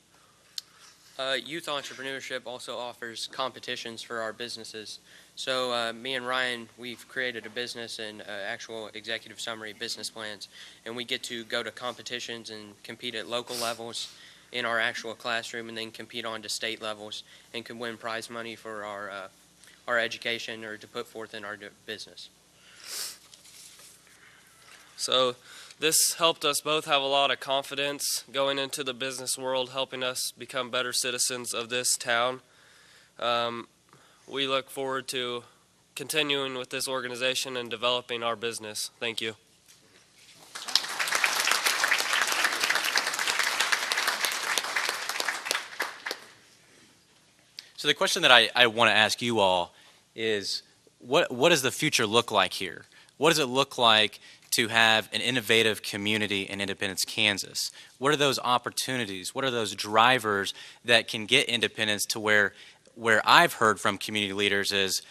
Youth entrepreneurship also offers competitions for our businesses. So me and Ryan, we've created a business and actual executive summary business plans, and we get to go to competitions and compete at local levels in our actual classroom, and then compete on to state levels and can win prize money for our education or to put forth in our business. So this helped us both have a lot of confidence going into the business world, helping us become better citizens of this town. We look forward to continuing with this organization and developing our business. Thank you. So the question that I want to ask you all is, what does the future look like here? What does it look like to have an innovative community in Independence, Kansas? What are those opportunities? What are those drivers that can get Independence to where I've heard from community leaders is,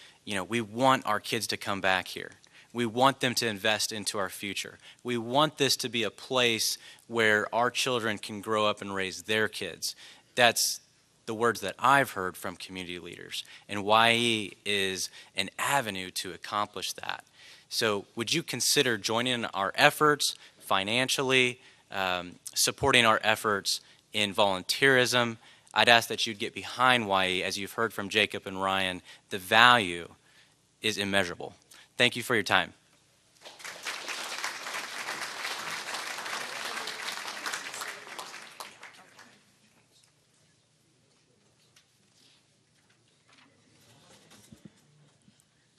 we want our kids to come back here. We want them to invest into our future. We want this to be a place where our children can grow up and raise their kids. That's the words that I've heard from community leaders. And YE is an avenue to accomplish that. So would you consider joining our efforts financially, supporting our efforts in volunteerism? I'd ask that you'd get behind YE. As you've heard from Jacob and Ryan, the value is immeasurable. Thank you for your time.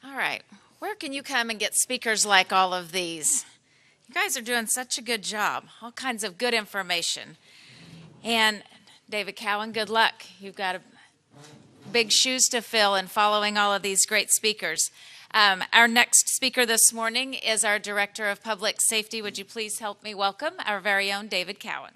All right. Where can you come and get speakers like all of these? You guys are doing such a good job. All kinds of good information. And David Cowan, good luck. You've got big shoes to fill in following all of these great speakers. Our next speaker this morning is our Director of Public Safety. Would you please help me welcome our very own David Cowan.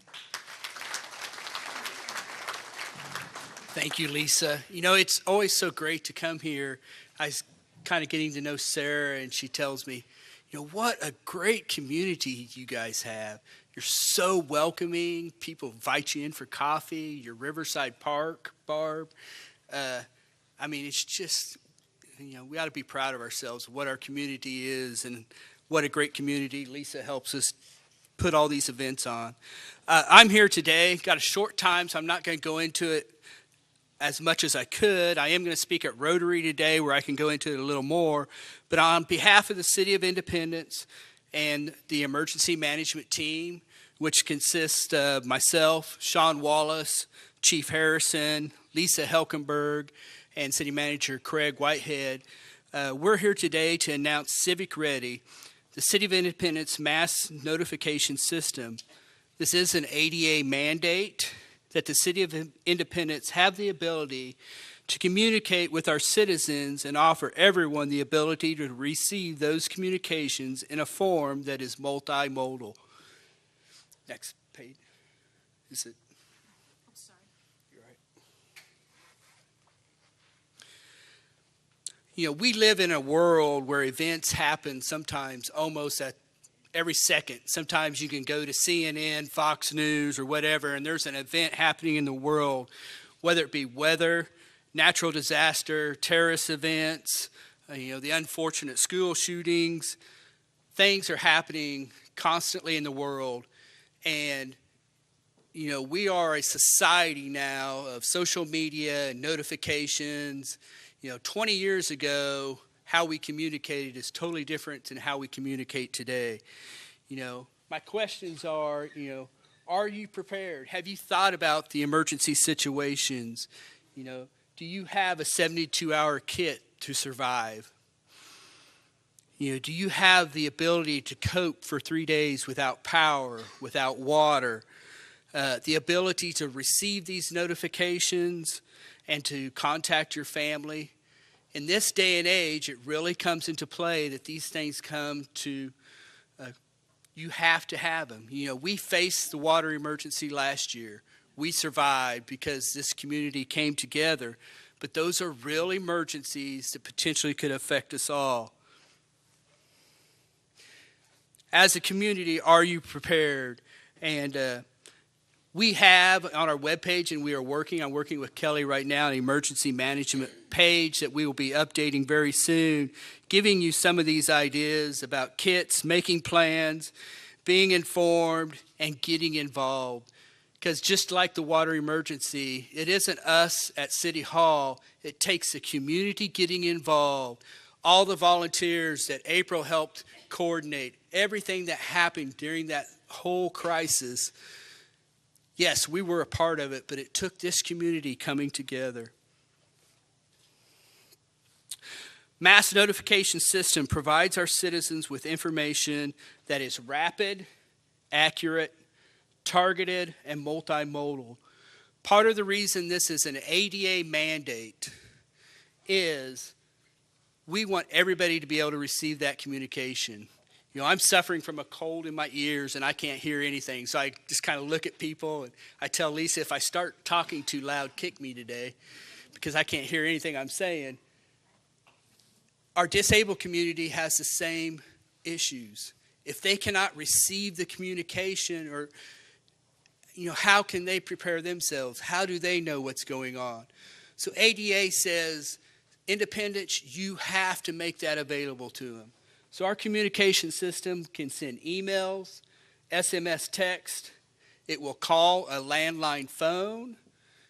Thank you, Lisa. It's always so great to come here. I was kind of getting to know Sarah, and she tells me, what a great community you guys have. You're so welcoming. People invite you in for coffee. Your Riverside Park, Barb. It's just, we ought to be proud of ourselves, what our community is, and what a great community. Lisa helps us put all these events on. I'm here today. Got a short time, so I'm not going to go into it as much as I could. I am going to speak at Rotary today where I can go into it a little more. But on behalf of the City of Independence and the emergency management team, which consists of myself, Sean Wallace, Chief Harrison, Lisa Helkenberg, and City Manager Craig Whitehead, we're here today to announce Civic Ready, the City of Independence mass notification system. This is an ADA mandate that the City of Independence have the ability to communicate with our citizens and offer everyone the ability to receive those communications in a form that is multimodal. Next page. Is it? I'm sorry. You're right. You know, we live in a world where events happen sometimes almost at every second. Sometimes you can go to CNN, Fox News, or whatever, and there's an event happening in the world, whether it be weather, natural disaster, terrorist events, the unfortunate school shootings. Things are happening constantly in the world. And, we are a society now of social media and notifications. 20 years ago, how we communicated is totally different than how we communicate today. My questions are you prepared? Have you thought about the emergency situations? Do you have a 72-hour kit to survive? Do you have the ability to cope for 3 days without power, without water? The ability to receive these notifications and to contact your family? In this day and age, it really comes into play that these things come to, you have to have them. We faced the water emergency last year. We survived because this community came together. But those are real emergencies that potentially could affect us all. As a community, are you prepared? And we have on our webpage, and I'm working with Kelly right now, an emergency management page that we will be updating very soon, giving you some of these ideas about kits, making plans, being informed, and getting involved. Because just like the water emergency, it isn't us at City Hall. It takes the community getting involved. All the volunteers that April helped coordinate, everything that happened during that whole crisis. Yes, we were a part of it, but it took this community coming together. Mass notification system provides our citizens with information that is rapid, accurate, targeted, and multimodal. Part of the reason this is an ADA mandate is we want everybody to be able to receive that communication. I'm suffering from a cold in my ears and I can't hear anything. So I just kind of look at people and I tell Lisa, if I start talking too loud, kick me today because I can't hear anything I'm saying. Our disabled community has the same issues. If they cannot receive the communication or how can they prepare themselves? How do they know what's going on? So ADA says, Independence, you have to make that available to them. So our communication system can send emails, SMS text. It will call a landline phone.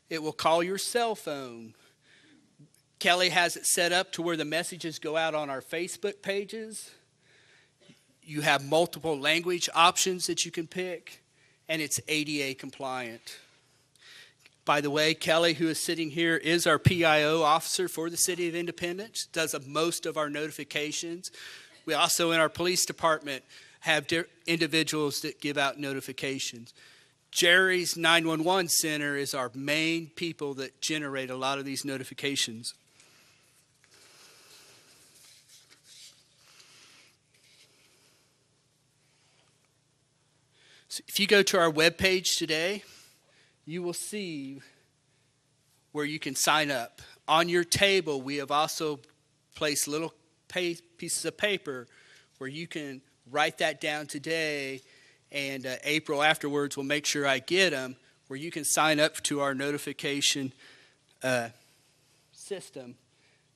It will call your cell phone. Kelly has it set up to where the messages go out on our Facebook pages. You have multiple language options that you can pick, and it's ADA compliant. By the way, Kelly, who is sitting here, is our PIO officer for the City of Independence, does most of our notifications. We also, in our police department, have individuals that give out notifications. Jerry's 911 center is our main people that generate a lot of these notifications. So if you go to our webpage today, you will see where you can sign up. On your table, we have also placed little pieces of paper where you can write that down today, and April afterwards will make sure I get them, where you can sign up to our notification system.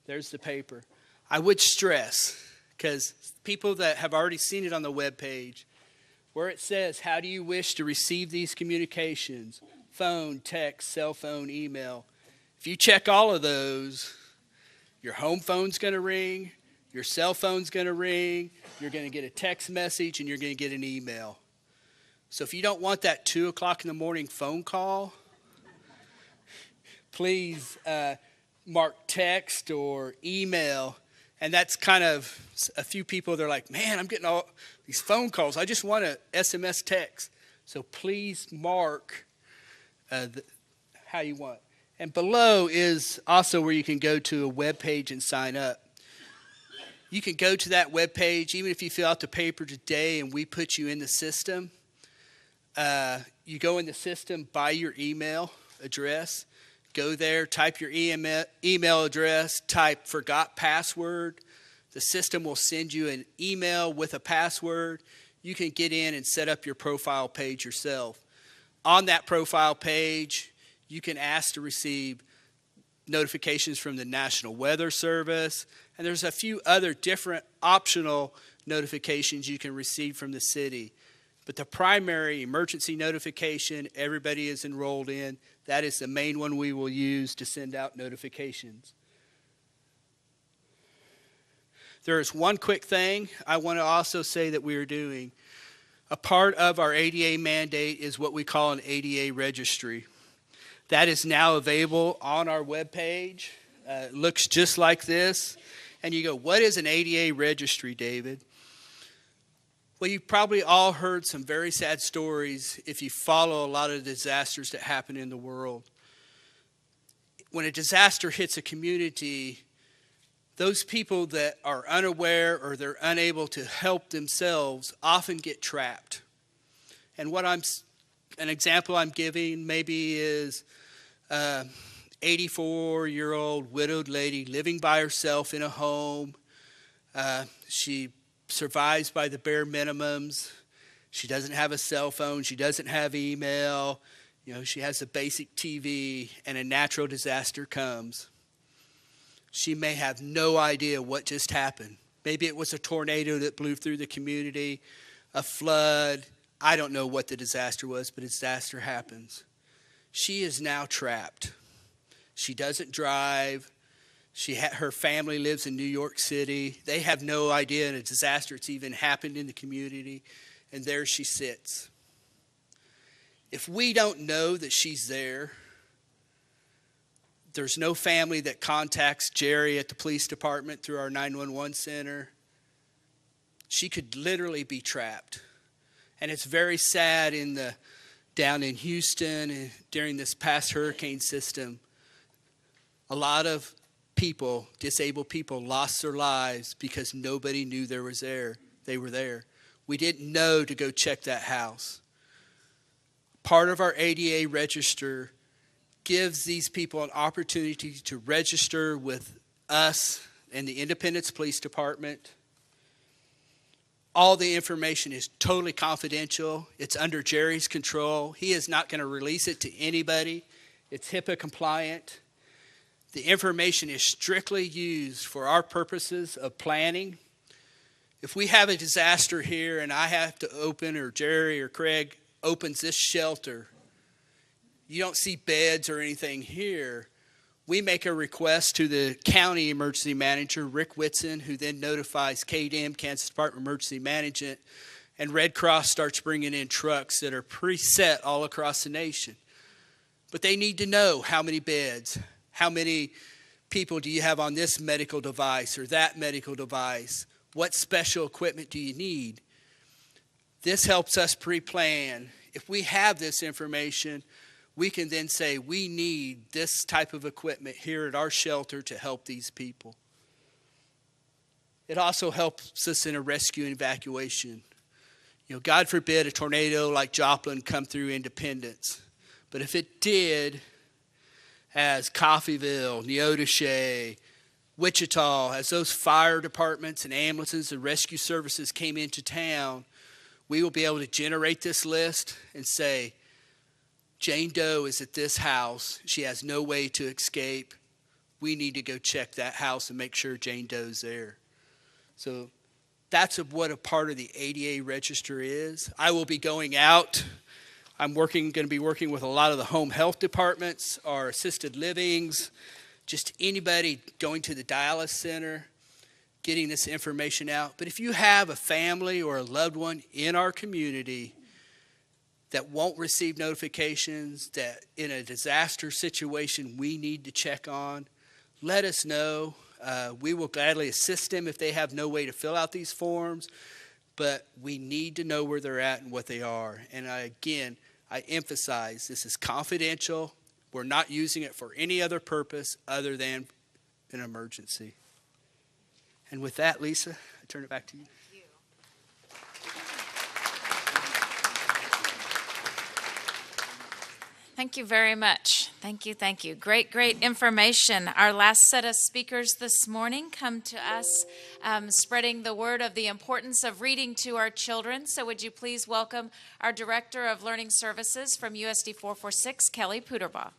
There's the paper. I would stress, because people that have already seen it on the webpage, where it says, how do you wish to receive these communications? Phone, text, cell phone, email. If you check all of those, your home phone's going to ring, your cell phone's going to ring, you're going to get a text message, and you're going to get an email. So if you don't want that 2 o'clock in the morning phone call, please mark text or email. And that's kind of a few people, they're like, man, I'm getting all these phone calls. I just want an SMS text. So please mark how you want. And below is also where you can go to a web page and sign up. You can go to that web page, even if you fill out the paper today and we put you in the system. You go in the system by your email address. Go there, type your email address, type forgot password. The system will send you an email with a password. You can get in and set up your profile page yourself. On that profile page, you can ask to receive notifications from the National Weather Service, and there's a few other different optional notifications you can receive from the city. But the primary emergency notification everybody is enrolled in, that is the main one we will use to send out notifications. There is one quick thing I want to also say that we are doing. A part of our ADA mandate is what we call an ADA registry. That is now available on our webpage. It looks just like this. And you go, what is an ADA registry, David? Well, you've probably all heard some very sad stories if you follow a lot of disasters that happen in the world. When a disaster hits a community, those people that are unaware or they're unable to help themselves often get trapped. And an example I'm giving maybe is 84-year-old widowed lady living by herself in a home. She survives by the bare minimums. She doesn't have a cell phone. She doesn't have email. She has a basic TV, and a natural disaster comes. She may have no idea what just happened. Maybe it was a tornado that blew through the community, a flood. I don't know what the disaster was, but a disaster happens. She is now trapped. She doesn't drive. Her family lives in New York City. They have no idea a disaster has even happened in the community, and there she sits. If we don't know that she's there, there's no family that contacts Jerry at the police department through our 911 center. She could literally be trapped. And it's very sad down in Houston during this past hurricane system. A lot of people, disabled people, lost their lives because nobody knew they were there. We didn't know to go check that house. Part of our ADA register gives these people an opportunity to register with us and the Independence Police Department. All the information is totally confidential. It's under Jerry's control. He is not going to release it to anybody. It's HIPAA compliant. The information is strictly used for our purposes of planning. If we have a disaster here and I have to open, or Jerry or Craig opens this shelter, you don't see beds or anything here. We make a request to the county emergency manager, Rick Whitson, who then notifies KDM, Kansas Department of Emergency Management, and Red Cross starts bringing in trucks that are preset all across the nation. But they need to know how many beds, how many people do you have on this medical device or that medical device, what special equipment do you need? This helps us pre-plan. If we have this information, we can then say we need this type of equipment here at our shelter to help these people. It also helps us in a rescue and evacuation. God forbid a tornado like Joplin come through Independence. But if it did, as Coffeyville, Neodesha, Wichita, as those fire departments and ambulances and rescue services came into town, we will be able to generate this list and say, Jane Doe is at this house. She has no way to escape. We need to go check that house and make sure Jane Doe's there. So that's what a part of the ADA register is. I will be going out. I'm going to be working with a lot of the home health departments, our assisted livings, just anybody going to the dialysis center, getting this information out. But if you have a family or a loved one in our community that won't receive notifications, that in a disaster situation we need to check on, let us know. We will gladly assist them if they have no way to fill out these forms, but we need to know where they're at and what they are. And I emphasize, this is confidential. We're not using it for any other purpose other than an emergency. And with that, Lisa, I turn it back to you. Thank you very much. Thank you, thank you. Great, great information. Our last set of speakers this morning come to us spreading the word of the importance of reading to our children. So would you please welcome our Director of Learning Services from USD 446, Kelly Puderbaugh.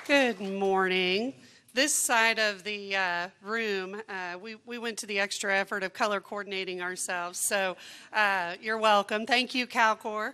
Good morning. This side of the room, we went to the extra effort of color coordinating ourselves, so you're welcome. Thank you, CalCorp.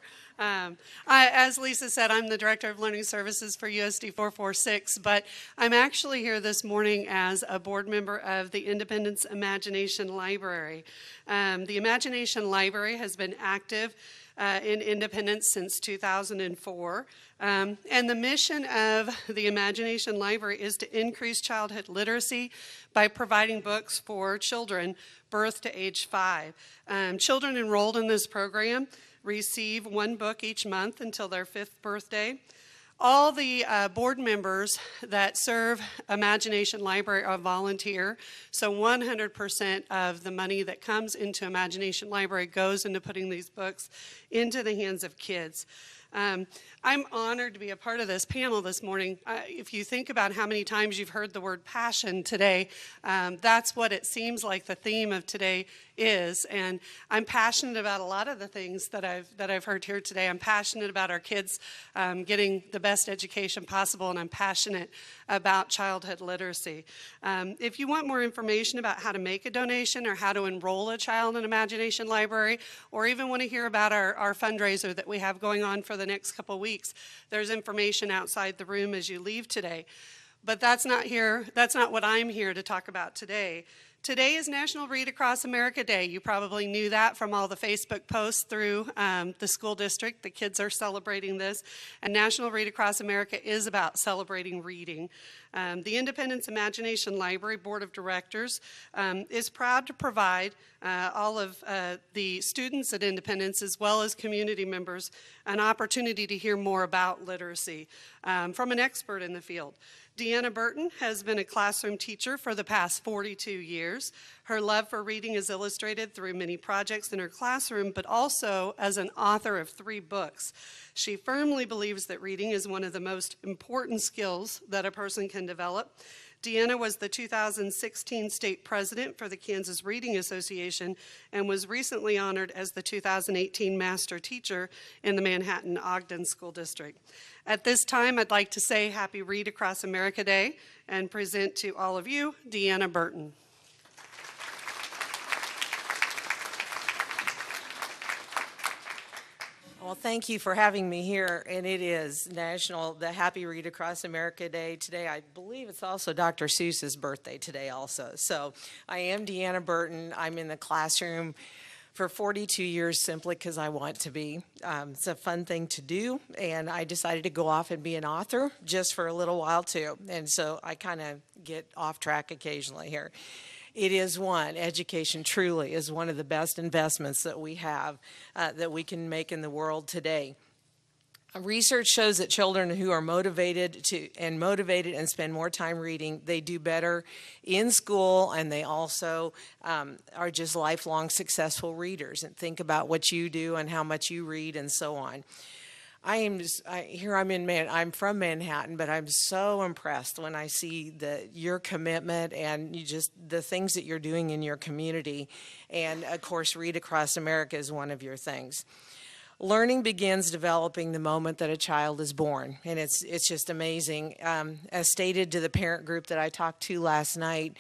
As Lisa said, I'm the Director of Learning Services for USD 446, but I'm actually here this morning as a board member of the Independence Imagination Library. The Imagination Library has been active in Independence since 2004. And the mission of the Imagination Library is to increase childhood literacy by providing books for children birth to age 5. Children enrolled in this program receive one book each month until their 5th birthday. All the board members that serve Imagination Library are volunteer, so 100% of the money that comes into Imagination Library goes into putting these books into the hands of kids. I'm honored to be a part of this panel this morning. If you think about how many times you've heard the word passion today, that's what it seems like the theme of today is. And I'm passionate about a lot of the things that I've heard here today. I'm passionate about our kids getting the best education possible, and I'm passionate about childhood literacy. If you want more information about how to make a donation or how to enroll a child in Imagination Library, or even want to hear about our fundraiser that we have going on for the next couple of weeks, there's information outside the room as you leave today. But that's not what I'm here to talk about today. Today is National Read Across America Day. You probably knew that from all the Facebook posts through the school district. The kids are celebrating this. And National Read Across America is about celebrating reading. The Independence Imagination Library Board of Directors is proud to provide all of the students at Independence, as well as community members, an opportunity to hear more about literacy from an expert in the field. Deanna Burton has been a classroom teacher for the past 42 years. Her love for reading is illustrated through many projects in her classroom, but also as an author of 3 books. She firmly believes that reading is one of the most important skills that a person can develop. Deanna was the 2016 state president for the Kansas Reading Association and was recently honored as the 2018 master teacher in the Manhattan-Ogden School District. At this time, I'd like to say Happy Read Across America Day and present to all of you, Deanna Burton. Well, thank you for having me here, and it is the Happy Read Across America Day today. I believe it's also Dr. Seuss's birthday today also. So I am Deanna Burton. I'm in the classroom for 42 years simply because I want to be. It's a fun thing to do, and I decided to go off and be an author just for a little while too, and so I kind of get off track occasionally here. It is education truly is one of the best investments that we have, that we can make in the world today. Research shows that children who are motivated and spend more time reading, they do better in school, and they also are just lifelong successful readers. And think about what you do and how much you read and so on. I'm from Manhattan, but I'm so impressed when I see your commitment and the things that you're doing in your community. And of course, Read Across America is one of your things. Learning begins developing the moment that a child is born, and it's just amazing. As stated to the parent group that I talked to last night,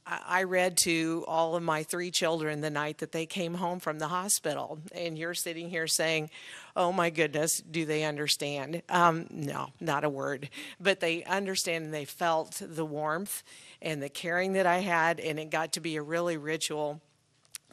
I read to all of my 3 children the night that they came home from the hospital, and you're sitting here saying, oh my goodness, do they understand? No, not a word, but they understand, and they felt the warmth and the caring that I had, and it got to be a really ritual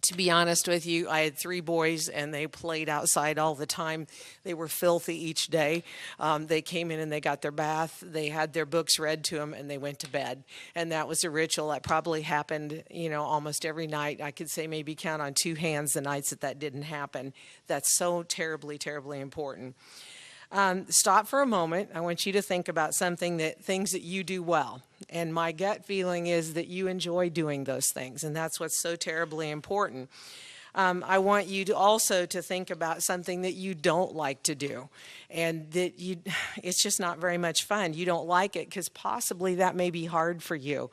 To be honest with you, I had 3 boys, and they played outside all the time. They were filthy each day. They came in and they got their bath. They had their books read to them, and they went to bed. And that was a ritual that probably happened, almost every night. I could say maybe count on 2 hands the nights that didn't happen. That's so terribly, terribly important. Stop for a moment. I want you to think about things that you do well. And my gut feeling is that you enjoy doing those things, and that's what's so terribly important. I want you to also to think about something that you don't like to do, and that it's just not very much fun. You don't like it because possibly that may be hard for you.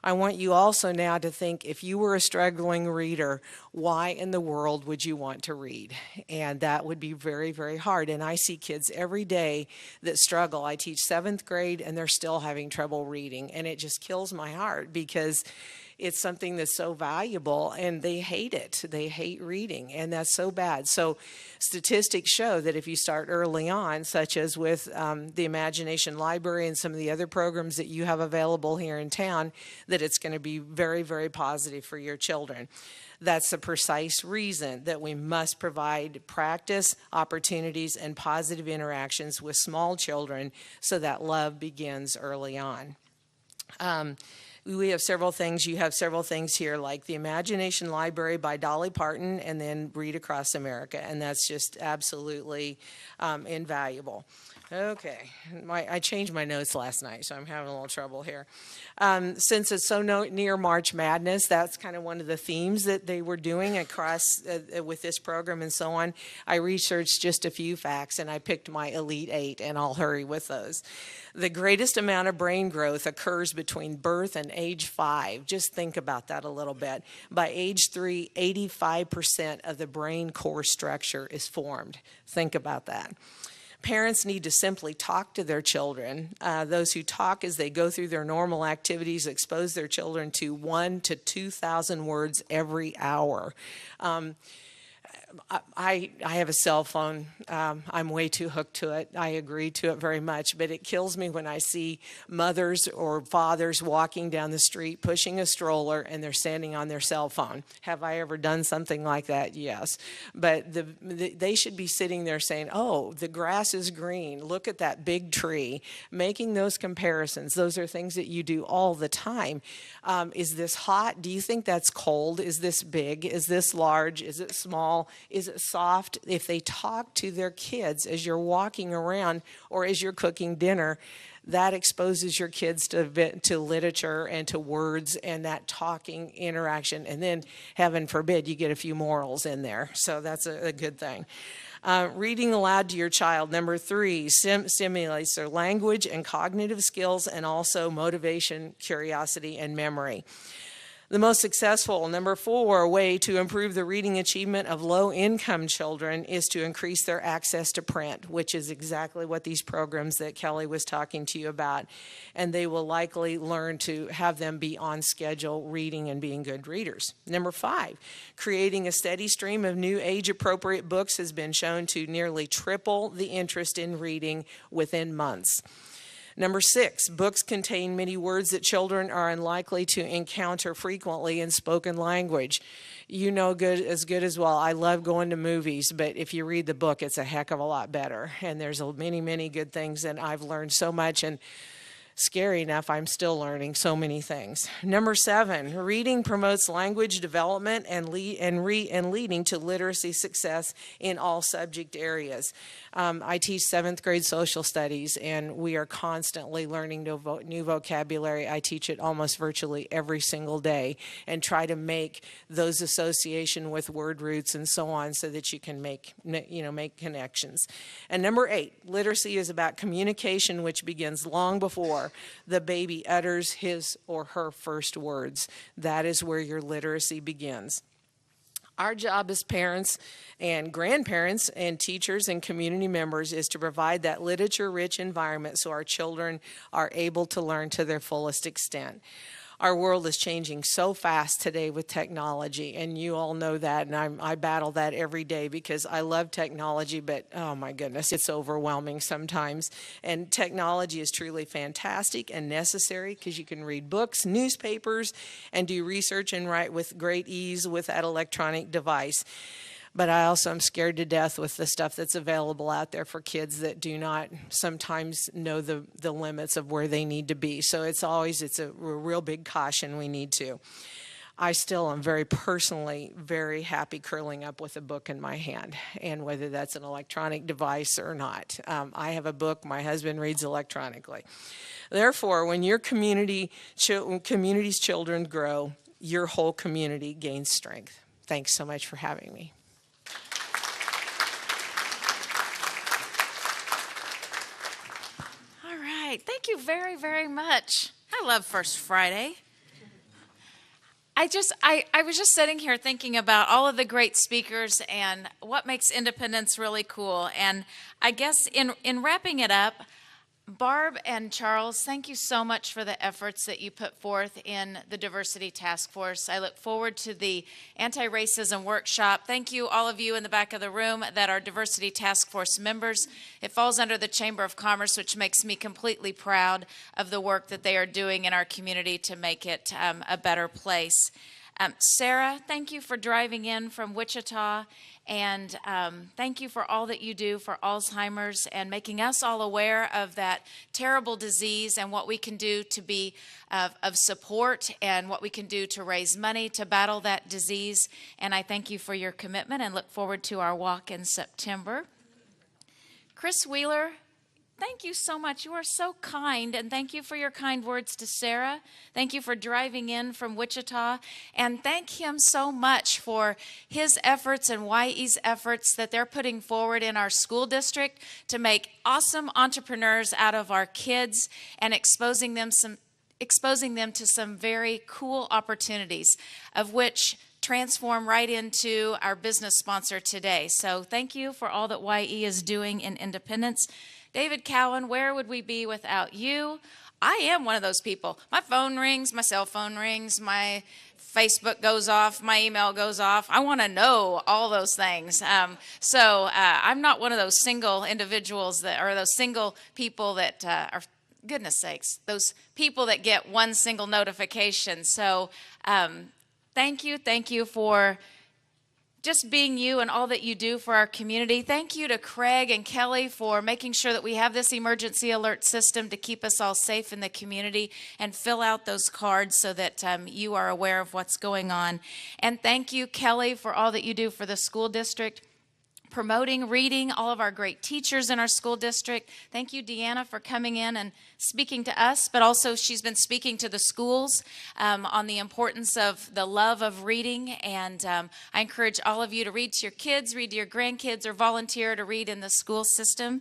I want you also now to think, if you were a struggling reader, why in the world would you want to read? And that would be very, very hard. And I see kids every day that struggle. I teach 7th grade, and they're still having trouble reading. And it just kills my heart, because it's something that's so valuable, and they hate it. They hate reading, and that's so bad. So statistics show that if you start early on, such as with the Imagination Library and some of the other programs that you have available here in town, that it's going to be very, very positive for your children. That's the precise reason that we must provide practice, opportunities, and positive interactions with small children so that love begins early on. We have several things. You have several things here, like the Imagination Library by Dolly Parton, and then Read Across America, and that's just absolutely invaluable. Okay, I changed my notes last night, so I'm having a little trouble here. Since it's so near March Madness, that's kind of one of the themes that they were doing across with this program and so on. I researched just a few facts, and I picked my Elite 8, and I'll hurry with those. The greatest amount of brain growth occurs between birth and age 5. Just think about that a little bit. By age 3, 85% of the brain core structure is formed. Think about that. Parents need to simply talk to their children. Those who talk as they go through their normal activities expose their children to 1,000 to 2,000 words every hour. I have a cell phone. I'm way too hooked to it. I agree to it very much, but it kills me when I see mothers or fathers walking down the street pushing a stroller and they're standing on their cell phone. Have I ever done something like that? Yes. But they should be sitting there saying, oh, the grass is green. Look at that big tree. Making those comparisons. Those are things that you do all the time. Is this hot? Do you think that's cold? Is this big? Is this large? Is it small? Is it soft? If they talk to their kids as you're walking around or as you're cooking dinner, that exposes your kids to literature and to words and that talking interaction. And then, heaven forbid, you get a few morals in there. So that's a good thing. Reading aloud to your child, number 3, stimulates their language and cognitive skills, and also motivation, curiosity, and memory. The most successful, number 4, way to improve the reading achievement of low-income children is to increase their access to print, which is exactly what these programs that Kelly was talking to you about. And they will likely learn to have them be on schedule reading and being good readers. Number 5, creating a steady stream of new age-appropriate books has been shown to nearly triple the interest in reading within months. Number 6, books contain many words that children are unlikely to encounter frequently in spoken language. You know good as well. I love going to movies, but if you read the book, it's a heck of a lot better. And there's many, many good things, and I've learned so much, and scary enough, I'm still learning so many things. Number 7, reading promotes language development and leading to literacy success in all subject areas. I teach 7th grade social studies, and we are constantly learning new vocabulary. I teach it almost virtually every single day and try to make those association with word roots and so on so that you can make connections. And number 8, literacy is about communication, which begins long before the baby utters his or her first words. That is where your literacy begins. Our job as parents and grandparents and teachers and community members is to provide that literature-rich environment so our children are able to learn to their fullest extent. Our world is changing so fast today with technology, and you all know that, and I battle that every day because I love technology, but oh my goodness, it's overwhelming sometimes. And technology is truly fantastic and necessary because you can read books, newspapers, and do research and write with great ease with that electronic device. But I also am scared to death with the stuff that's available out there for kids that do not sometimes know the limits of where they need to be. So it's a real big caution we need to. I still am very personally very happy curling up with a book in my hand, and whether that's an electronic device or not. I have a book, my husband reads electronically. Therefore, when your community's children grow, your whole community gains strength. Thanks so much for having me. Thank you very, very much. I love First Friday. I was just sitting here thinking about all of the great speakers and what makes Independence really cool. And I guess in wrapping it up, Barb and Charles, thank you so much for the efforts that you put forth in the Diversity Task Force. I look forward to the anti-racism workshop. Thank you, all of you in the back of the room that are Diversity Task Force members. It falls under the Chamber of Commerce, which makes me completely proud of the work that they are doing in our community to make it a better place. Sarah, thank you for driving in from Wichita, and thank you for all that you do for Alzheimer's and making us all aware of that terrible disease and what we can do to be of support and what we can do to raise money to battle that disease. And I thank you for your commitment and look forward to our walk in September. Chris Wheeler, thank you so much. You are so kind, and thank you for your kind words to Sarah. Thank you for driving in from Wichita, and thank him so much for his efforts and YE's efforts that they're putting forward in our school district to make awesome entrepreneurs out of our kids and exposing them to some very cool opportunities, of which transform right into our business sponsor today. So thank you for all that YE is doing in Independence. David Cowan, where would we be without you? I am one of those people. My phone rings, my cell phone rings, my Facebook goes off, my email goes off. I want to know all those things. So I'm not one of those single individuals or those single people that are, goodness sakes, those people that get one single notification. So thank you for just being you and all that you do for our community. Thank you to Craig and Kelly for making sure that we have this emergency alert system to keep us all safe in the community and fill out those cards so that you are aware of what's going on. And thank you, Kelly, for all that you do for the school district, promoting reading, all of our great teachers in our school district. Thank you, Deanna, for coming in and speaking to us, but also she's been speaking to the schools on the importance of the love of reading. And I encourage all of you to read to your kids, read to your grandkids, or volunteer to read in the school system.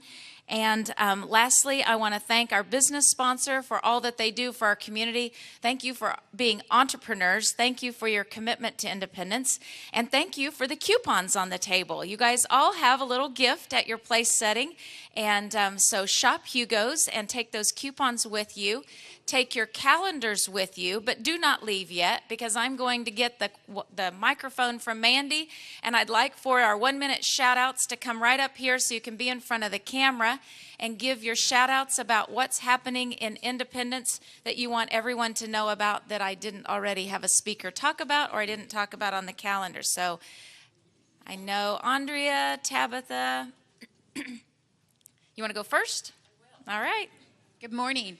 And lastly, I want to thank our business sponsor for all that they do for our community. Thank you for being entrepreneurs. Thank you for your commitment to independence. And thank you for the coupons on the table. You guys all have a little gift at your place setting. And so shop Hugo's and take those coupons with you. Take your calendars with you, but do not leave yet, because I'm going to get the microphone from Mandy, and I'd like for our 1-minute shout-outs to come right up here so you can be in front of the camera and give your shout-outs about what's happening in Independence that you want everyone to know about that I didn't already have a speaker talk about or I didn't talk about on the calendar. So I know Andrea, Tabitha. You want to go first? All right. Good morning.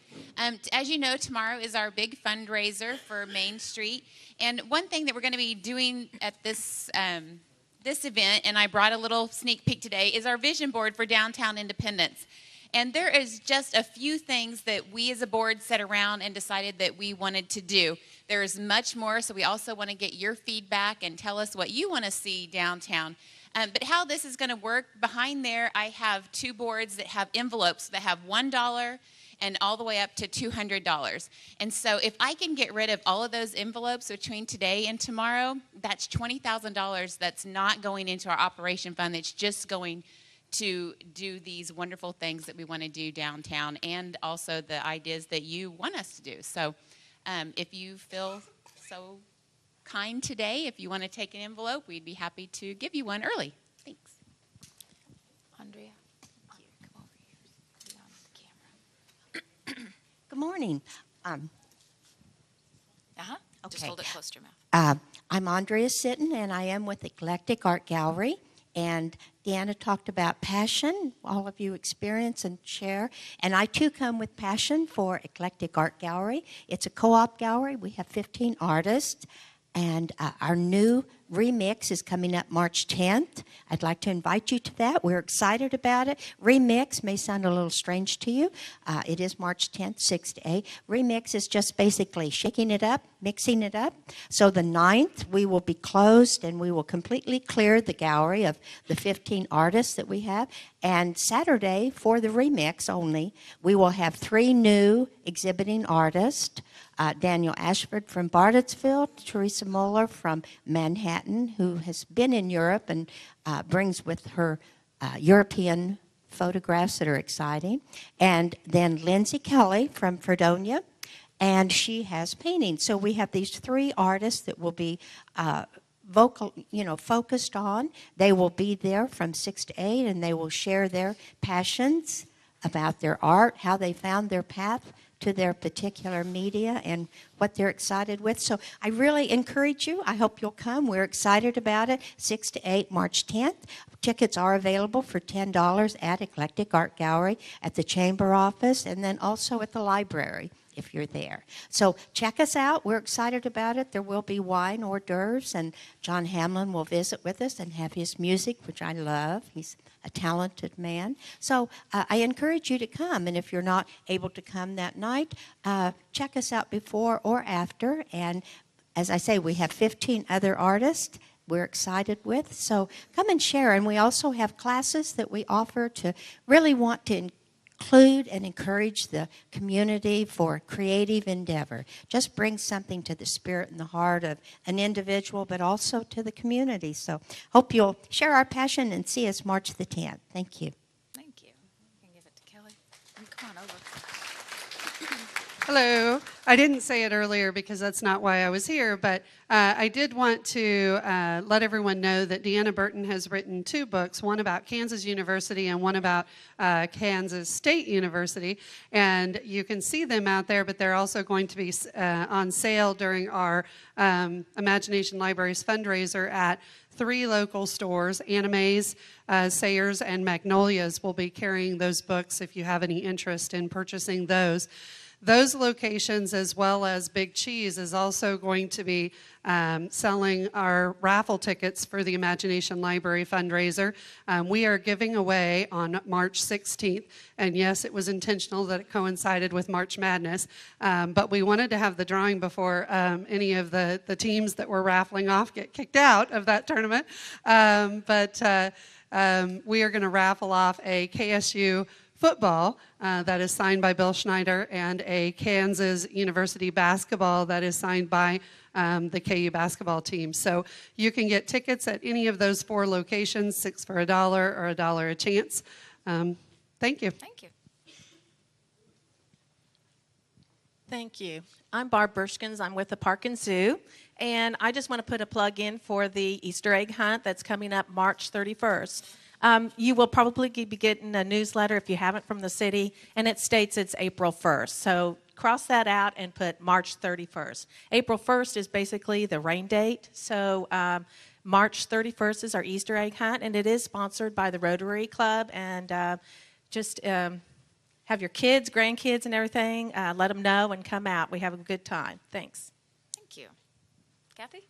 As you know, tomorrow is our big fundraiser for Main Street. And one thing that we're going to be doing at this event, and I brought a little sneak peek today, is our vision board for downtown Independence. And there is just a few things that we as a board sat around and decided that we wanted to do. There is much more, so we also want to get your feedback and tell us what you want to see downtown. But how this is going to work, behind there I have 2 boards that have envelopes that have $1 and all the way up to $200. And so if I can get rid of all of those envelopes between today and tomorrow, that's $20,000 that's not going into our operation fund. It's just going to do these wonderful things that we want to do downtown, and also the ideas that you want us to do. So If you feel so kind today, if you want to take an envelope, we'd be happy to give you one early. Thanks. Andrea? Good morning. Just hold it close to your mouth. I'm Andrea Sitton, and I am with Eclectic Art Gallery. And Deanna talked about passion, all of you experience and share. And I too come with passion for Eclectic Art Gallery. It's a co-op gallery. We have 15 artists. And our new remix is coming up March 10th. I'd like to invite you to that. We're excited about it. Remix may sound a little strange to you. It is March 10th, 6 to 8. Remix is just basically shaking it up, mixing it up. So the 9th, we will be closed and we will completely clear the gallery of the 15 artists that we have. And Saturday, for the remix only, we will have 3 new exhibiting artists. Daniel Ashford from Bartlesville, Teresa Moeller from Manhattan, who has been in Europe and brings with her European photographs that are exciting, and then Lindsay Kelly from Fredonia, and she has painting. So we have these 3 artists that will be focused on. They will be there from 6 to 8, and they will share their passions about their art, how they found their path to their particular media and what they're excited with. So I really encourage you. I hope you'll come. We're excited about it. 6 to 8, March 10th. Tickets are available for $10 at Eclectic Art Gallery, at the Chamber office, and then also at the library if you're there. So check us out. We're excited about it. There will be wine, hors d'oeuvres, and John Hamlin will visit with us and have his music, which I love. He's a talented man. So I encourage you to come, and if you're not able to come that night, check us out before or after. And as I say, we have 15 other artists we're excited with, so come and share. And we also have classes that we offer to really want to include and encourage the community for creative endeavor. Just bring something to the spirit and the heart of an individual, but also to the community. So hope you'll share our passion and see us March the 10th. Thank you. Thank you. I can give it to Kelly. Come on over. Hello. I didn't say it earlier because that's not why I was here, but I did want to let everyone know that Deanna Burton has written 2 books, one about Kansas University and one about Kansas State University, and you can see them out there, but they're also going to be on sale during our Imagination Libraries fundraiser at 3 local stores. Animes, Sayers, and Magnolias will be carrying those books if you have any interest in purchasing those. Those locations, as well as Big Cheese, is also going to be selling our raffle tickets for the Imagination Library fundraiser. We are giving away on March 16th, and yes, it was intentional that it coincided with March Madness, but we wanted to have the drawing before any of the teams that were raffling off get kicked out of that tournament. We are going to raffle off a KSU football that is signed by Bill Schneider, and a Kansas University basketball that is signed by the KU basketball team. So you can get tickets at any of those 4 locations, 6 for $1 or $1 a chance. Thank you. Thank you. Thank you. I'm Barb Burschkins. I'm with the Park and Zoo, and I just want to put a plug in for the Easter egg hunt that's coming up March 31st. You will probably be getting a newsletter if you haven't from the city, and it states it's April 1st. So cross that out and put March 31st. April 1st is basically the rain date. So March 31st is our Easter egg hunt, and it is sponsored by the Rotary Club. And just have your kids, grandkids, and everything. Let them know and come out. We have a good time. Thanks. Thank you. Kathy?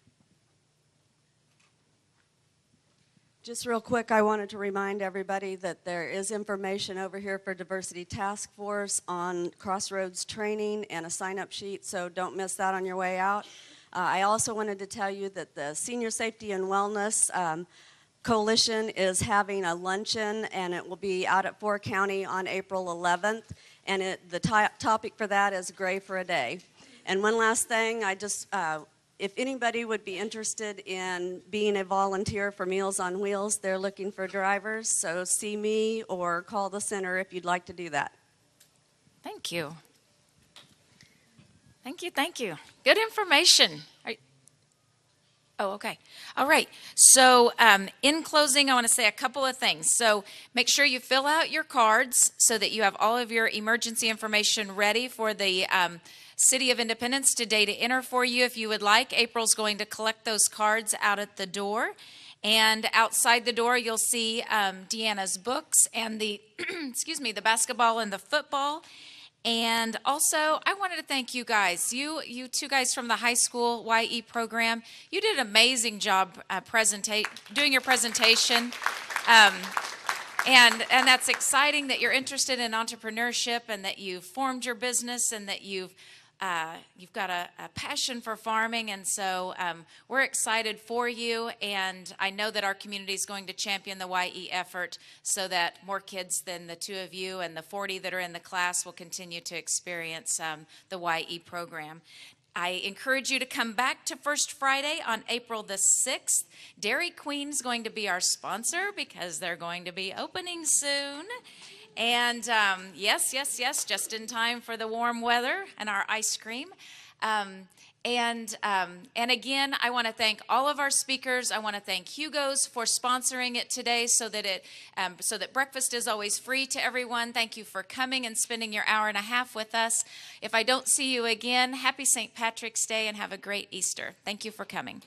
Just real quick, I wanted to remind everybody that there is information over here for Diversity Task Force on Crossroads training and a sign-up sheet, so don't miss that on your way out. I also wanted to tell you that the Senior Safety and Wellness Coalition is having a luncheon, and it will be out at Fort County on April 11th, and the topic for that is Gray for a Day. And one last thing, if anybody would be interested in being a volunteer for Meals on Wheels, they're looking for drivers, so see me or call the center if you'd like to do that. Thank you. Thank you, thank you. Good information. Oh, okay. All right. So in closing, I want to say a couple of things. So make sure you fill out your cards so that you have all of your emergency information ready for the City of Independence today to enter for you if you would like. April's going to collect those cards out at the door. And outside the door, you'll see Deanna's books and the, excuse me, the basketball and the football. And also, I wanted to thank you guys. You two guys from the high school YE program, you did an amazing job doing your presentation. And that's exciting that you're interested in entrepreneurship and that you've formed your business and that you've got a passion for farming, and so we're excited for you, and I know that our community is going to champion the YE effort so that more kids than the two of you and the 40 that are in the class will continue to experience the YE program. I encourage you to come back to First Friday on April the 6th. Dairy Queen's going to be our sponsor because they're going to be opening soon. And yes, just in time for the warm weather and our ice cream. And again, I want to thank all of our speakers. I want to thank Hugo's for sponsoring it today so that breakfast is always free to everyone. Thank you for coming and spending your hour and a half with us. If I don't see you again, happy St. Patrick's Day and have a great Easter. Thank you for coming.